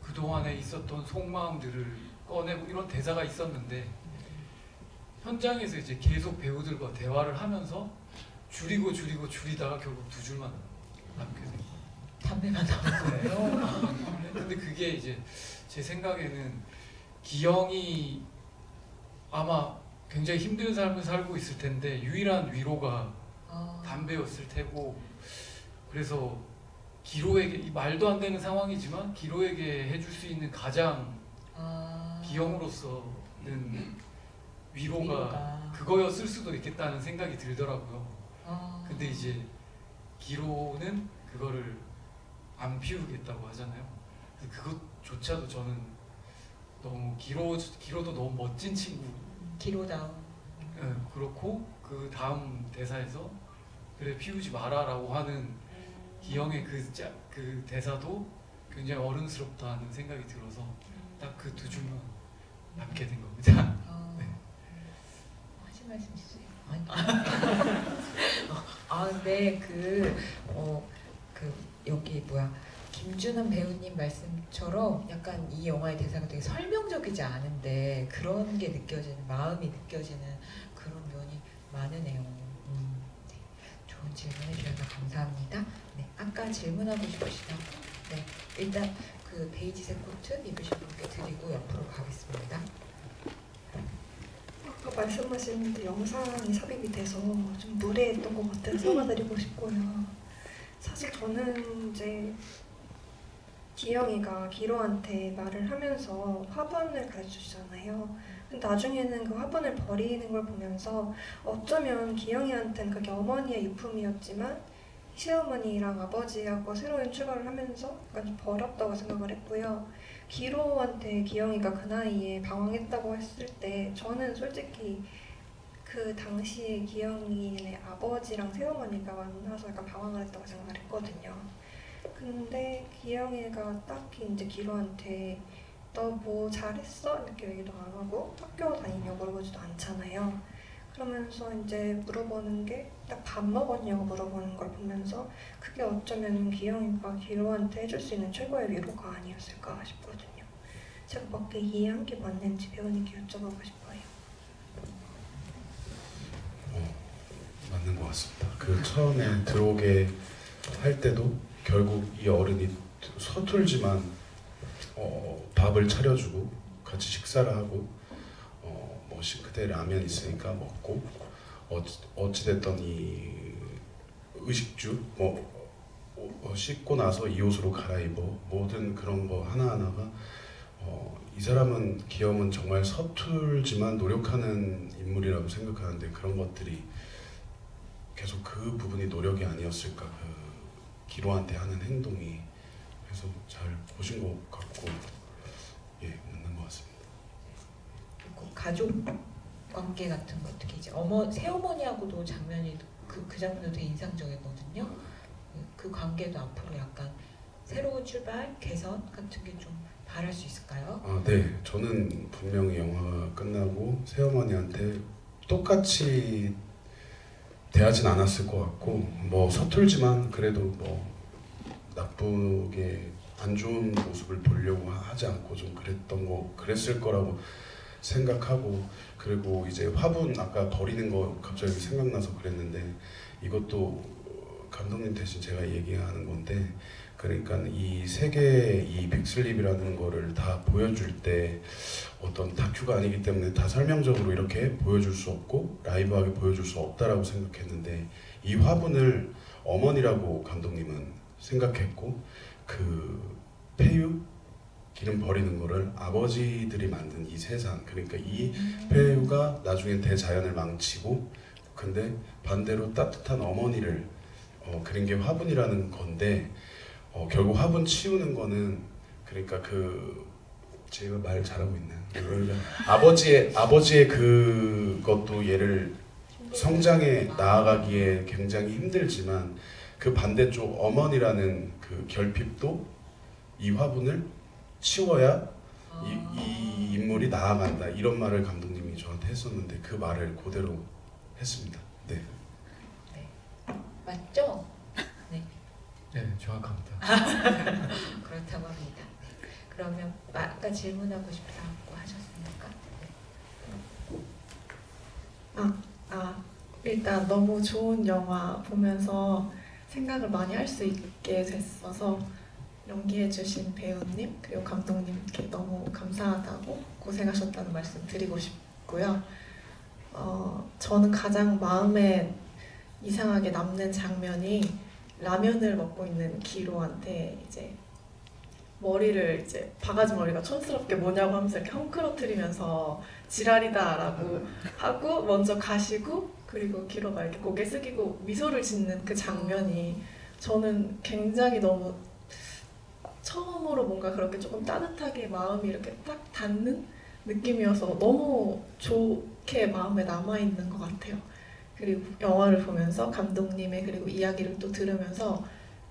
그동안에 있었던 속마음들을 꺼내고 이런 대사가 있었는데 현장에서 이제 계속 배우들과 대화를 하면서 줄이다가 결국 2줄만 남게 된 거예요. 담배만 남은 거예요? 근데 그게 이제 제 생각에는 기영이 아마 굉장히 힘든 삶을 살고 있을 텐데 유일한 위로가 담배였을 테고 그래서 기로에게 말도 안 되는 상황이지만 기로에게 해줄 수 있는 가장 기영으로서는 위로가 그거였을 수도 있겠다는 생각이 들더라고요. 근데 이제 기로는 그거를 안 피우겠다고 하잖아요. 그것조차도 저는 너무 기로도 너무 멋진 친구. 기로다운. 그렇고 그 다음 대사에서 그래 피우지 마라라고 하는 기영의 그 대사도 굉장히 어른스럽다는 생각이 들어서 딱 그 2줄만 남게 된 겁니다. 네. 하실 말씀 있으세요? 근데 여기 김준환 배우님 말씀처럼 약간 이 영화의 대사가 되게 설명적이지 않은데 그런 게 느껴지는 마음이 느껴지는 그런 면이 많으네요. 네. 좋은 질문해 주셔서 감사합니다. 네, 아까 질문하고 싶으시다. 네, 일단 그 베이지색 코트 입으신 분께 드리고 옆으로 가겠습니다. 아까 말씀하신 그 영상이 삽입이 돼서 좀 무례했던 것 같아서 사과드리고 싶고요. 사실 저는 이제 기영이가 기로한테 말을 하면서 화분을 가르쳐주잖아요. 근데 나중에는 그 화분을 버리는 걸 보면서 어쩌면 기영이한테는 그게 어머니의 유품이었지만 시어머니랑 아버지하고 새로운 출발을 하면서 약간 좀 버렸다고 생각을 했고요. 기로한테 기영이가 그 나이에 방황했다고 했을 때 저는 솔직히 그 당시에 기영이의 아버지랑 새어머니가 만나서 약간 방황을 했다고 생각을 했거든요. 근데 기영이가 딱히 이제 기로한테 너 뭐 잘했어? 이렇게 얘기도 안 하고 학교 다니냐고 물어보지도 않잖아요. 그러면서 이제 물어보는 게 딱 밥 먹었냐고 물어보는 걸 보면서 그게 어쩌면 기영이가 기로한테 해줄 수 있는 최고의 위로가 아니었을까 싶거든요. 제가 맞게 이해한 게 맞는지 배우님께 여쭤보고 싶어요. 맞는 것 같습니다. 그 처음에 들어오게 할 때도 결국 이 어른이 서툴지만 밥을 차려주고 같이 식사를 하고 뭐 싱크대에 라면 있으니까 먹고 어찌됐든 이 의식주 뭐 씻고 나서 이 옷으로 갈아입어. 모든 그런 거 하나하나가 이 사람은 기영은 정말 서툴지만 노력하는 인물이라고 생각하는데 그런 것들이 계속 그 부분이 노력이 아니었을까, 그 기로한테 하는 행동이. 그래서 잘 보신 것 같고 예, 맞는 것 같습니다. 그리고 가족 관계 같은 거 특히 이제 새어머니하고도 장면이 그 장면도 되게 인상적이거든요. 그 관계도 앞으로 약간 새로운 출발, 개선 같은 게 좀 바랄 수 있을까요? 네. 저는 분명히 영화가 끝나고 새어머니한테 똑같이 대하진 않았을 것 같고, 뭐 서툴지만 그래도 뭐 나쁘게 안 좋은 모습을 보려고 하지 않고 좀 그랬을 거라고 생각하고, 그리고 이제 화분 아까 버리는 거 갑자기 생각나서 그랬는데, 이것도 감독님 대신 제가 얘기하는 건데, 그러니까 이 세계 이 빅슬립이라는 거를 다 보여줄 때 어떤 다큐가 아니기 때문에 다 설명적으로 이렇게 보여줄 수 없고 라이브하게 보여줄 수 없다라고 생각했는데, 이 화분을 어머니라고 감독님은 생각했고, 그 폐유 기름 버리는 거를 아버지들이 만든 이 세상, 그러니까 이 폐유가 나중에 대자연을 망치고, 근데 반대로 따뜻한 어머니를 그린 게 화분이라는 건데, 결국 화분 치우는 거는, 그러니까 제가 말 잘하고 있나요? 그러니까 아버지의 그것도 얘를 성장에 나아가기에 굉장히 힘들지만, 그 반대쪽 어머니라는 그 결핍도 이 화분을 치워야 이 인물이 나아간다, 이런 말을 감독님이 저한테 했었는데 그 말을 그대로 했습니다. 네. 맞죠? 네. 네, 정확합니다. 그렇다고 합니다. 네. 그러면 아까 질문하고 싶다고 하셨습니까? 일단 너무 좋은 영화 보면서 생각을 많이 할 수 있게 됐어서 연기해주신 배우님 그리고 감독님께 너무 감사하다고, 고생하셨다는 말씀 드리고 싶고요. 저는 가장 마음에 이상하게 남는 장면이 라면을 먹고 있는 기로한테 이제 머리를 이제 바가지 머리가 촌스럽게 뭐냐고 하면서 이렇게 헝클어뜨리면서 지랄이다라고 하고 먼저 가시고, 그리고 기로가 이렇게 고개 숙이고 미소를 짓는 그 장면이 저는 굉장히 너무 처음으로 뭔가 그렇게 조금 따뜻하게 마음이 이렇게 딱 닿는 느낌이어서 너무 좋게 마음에 남아있는 것 같아요. 그리고 영화를 보면서 감독님의 그리고 이야기를 또 들으면서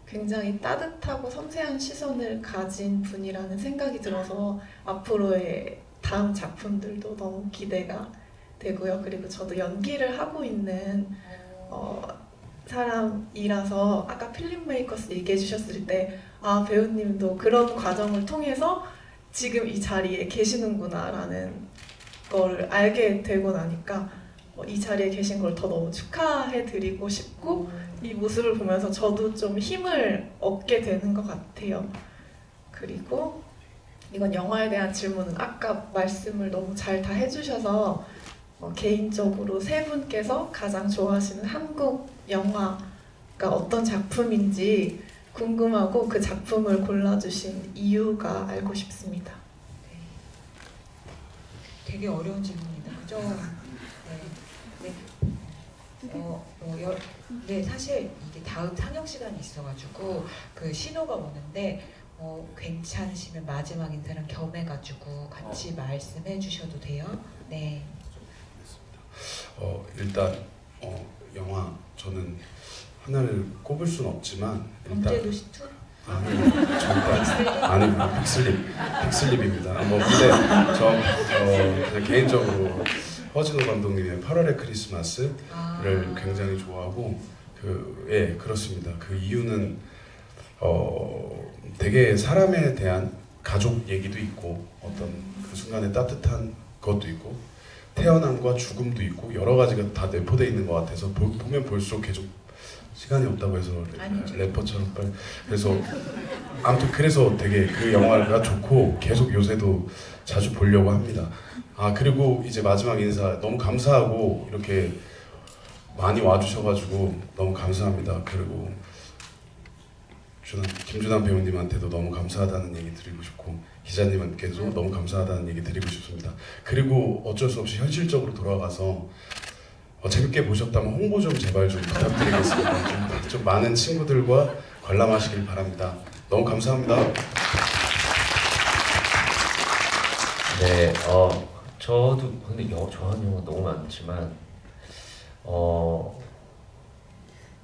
굉장히 따뜻하고 섬세한 시선을 가진 분이라는 생각이 들어서 앞으로의 다음 작품들도 너무 기대가 되고요. 그리고 저도 연기를 하고 있는 사람이라서 아까 필름메이커스 얘기해 주셨을 때 배우님도 그런 과정을 통해서 지금 이 자리에 계시는구나 라는 걸 알게 되고 나니까 이 자리에 계신 걸 더 너무 축하해 드리고 싶고, 이 모습을 보면서 저도 좀 힘을 얻게 되는 것 같아요. 그리고 이건 영화에 대한 질문은 아까 말씀을 너무 잘 다 해주셔서 개인적으로 세 분께서 가장 좋아하시는 한국 영화가 어떤 작품인지 궁금하고 그 작품을 골라주신 이유가 알고 싶습니다. 네. 되게 어려운 질문이다, 그죠? 네, 사실 이게 다음 상영 시간이 있어가지고 그 신호가 오는데 괜찮으시면 마지막 인사랑 겸해가지고 같이 말씀해 주셔도 돼요. 네. 일단 영화 저는 하나를 꼽을 수는 없지만 일단 범죄도시 2? 아니 빅슬립입니다. 뭐 근데 저 개인적으로 허진호 감독님의 8월의 크리스마스를 굉장히 좋아하고 그렇습니다. 그 이유는 되게 사람에 대한 가족 얘기도 있고 어떤 그 순간에 따뜻한 것도 있고 태어남과 죽음도 있고 여러 가지가 다 내포되어 있는 것 같아서 보면 볼수록 계속 시간이 없다고 해서 래퍼처럼 빨리 그래서 아무튼 그래서 되게 그 영화가 좋고 계속 요새도 자주 보려고 합니다. 그리고 이제 마지막 인사 너무 감사하고 이렇게 많이 와주셔가지고 너무 감사합니다. 그리고 김준환 배우님한테도 너무 감사하다는 얘기 드리고 싶고 기자님께도 너무 감사하다는 얘기 드리고 싶습니다. 그리고 어쩔 수 없이 현실적으로 돌아가서 재밌게 보셨다면 홍보 좀 제발 좀 부탁드리겠습니다. 좀 많은 친구들과 관람하시길 바랍니다. 너무 감사합니다. 네, 저도 근데 좋아하는 영화 너무 많지만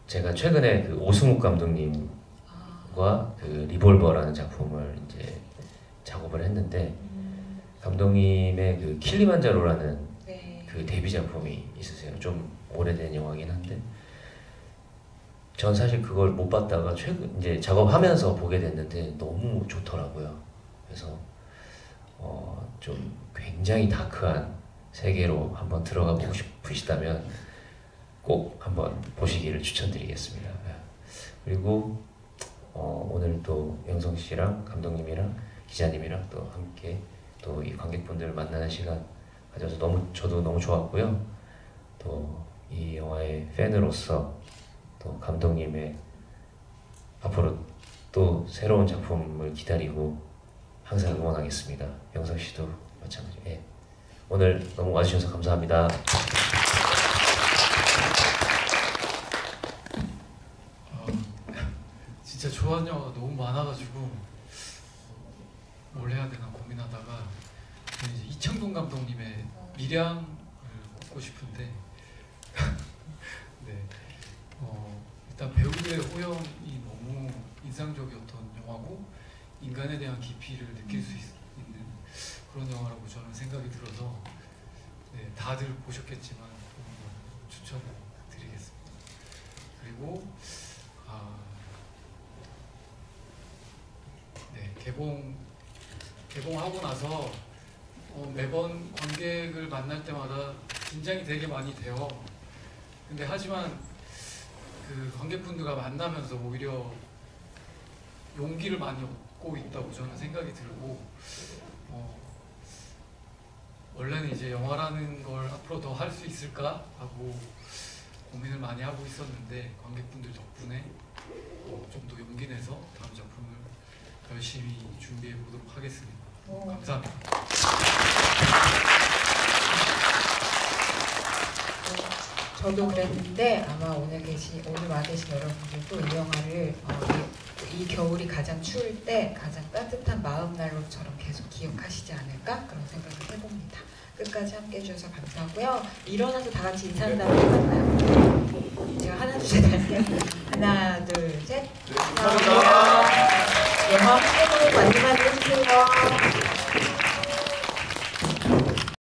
제가 최근에 그 오승욱 감독님과 그 리볼버라는 작품을 이제 작업을 했는데 감독님의 그 킬리만자로라는 네. 그 데뷔 작품이 있으세요. 좀 오래된 영화긴 한데 전 사실 그걸 못 봤다가 최근 이제 작업하면서 보게 됐는데 너무 좋더라고요. 그래서 좀 굉장히 다크한 세계로 한번 들어가 보고 싶으시다면 꼭 한번 보시기를 추천드리겠습니다. 그리고 오늘 또 영성 씨랑 감독님이랑 기자님이랑 또 함께 또 이 관객분들을 만나는 시간 가져서 저도 너무 좋았고요. 또 이 영화의 팬으로서 또 감독님의 앞으로 또 새로운 작품을 기다리고 항상 응원하겠습니다. 영성 씨도 마찬가지. 예. 오늘 너무 와주셔서 감사합니다. 진짜 좋아하는 영화가 너무 많아가지고 뭘 해야 되나 고민하다가 이제 이창동 감독님의 밀양을 꼽고 싶은데 네, 일단 배우의 호연이 너무 인상적이었던 영화고 인간에 대한 깊이를 느낄 수 있는 그런 영화라고 저는 생각이 들어서 네, 다들 보셨겠지만 추천드리겠습니다. 그리고 네, 개봉하고 나서 매번 관객을 만날 때마다 긴장이 되게 많이 돼요. 근데 하지만 그 관객분들과 만나면서 오히려 용기를 많이 얻고 있다고 저는 생각이 들고 원래는 이제 영화라는 걸 앞으로 더 할 수 있을까 하고 고민을 많이 하고 있었는데 관객분들 덕분에 좀 더 용기 내서 다음 작품을 열심히 준비해 보도록 하겠습니다. 감사합니다. 저도 그랬는데 아마 오늘 와 계신 여러분들도 이 영화를 이 겨울이 가장 추울 때 가장 따뜻한 마음난로처럼 계속 기억하시지 않을까 그런 생각을 해봅니다. 끝까지 함께 해주셔서 감사하고요. 일어나서 다 같이 인사 한 다음에 만나요. 제가 하나 둘 셋 할게요. 하나 둘 셋. 감사합니다. 영화 홍보 많이 해주세요.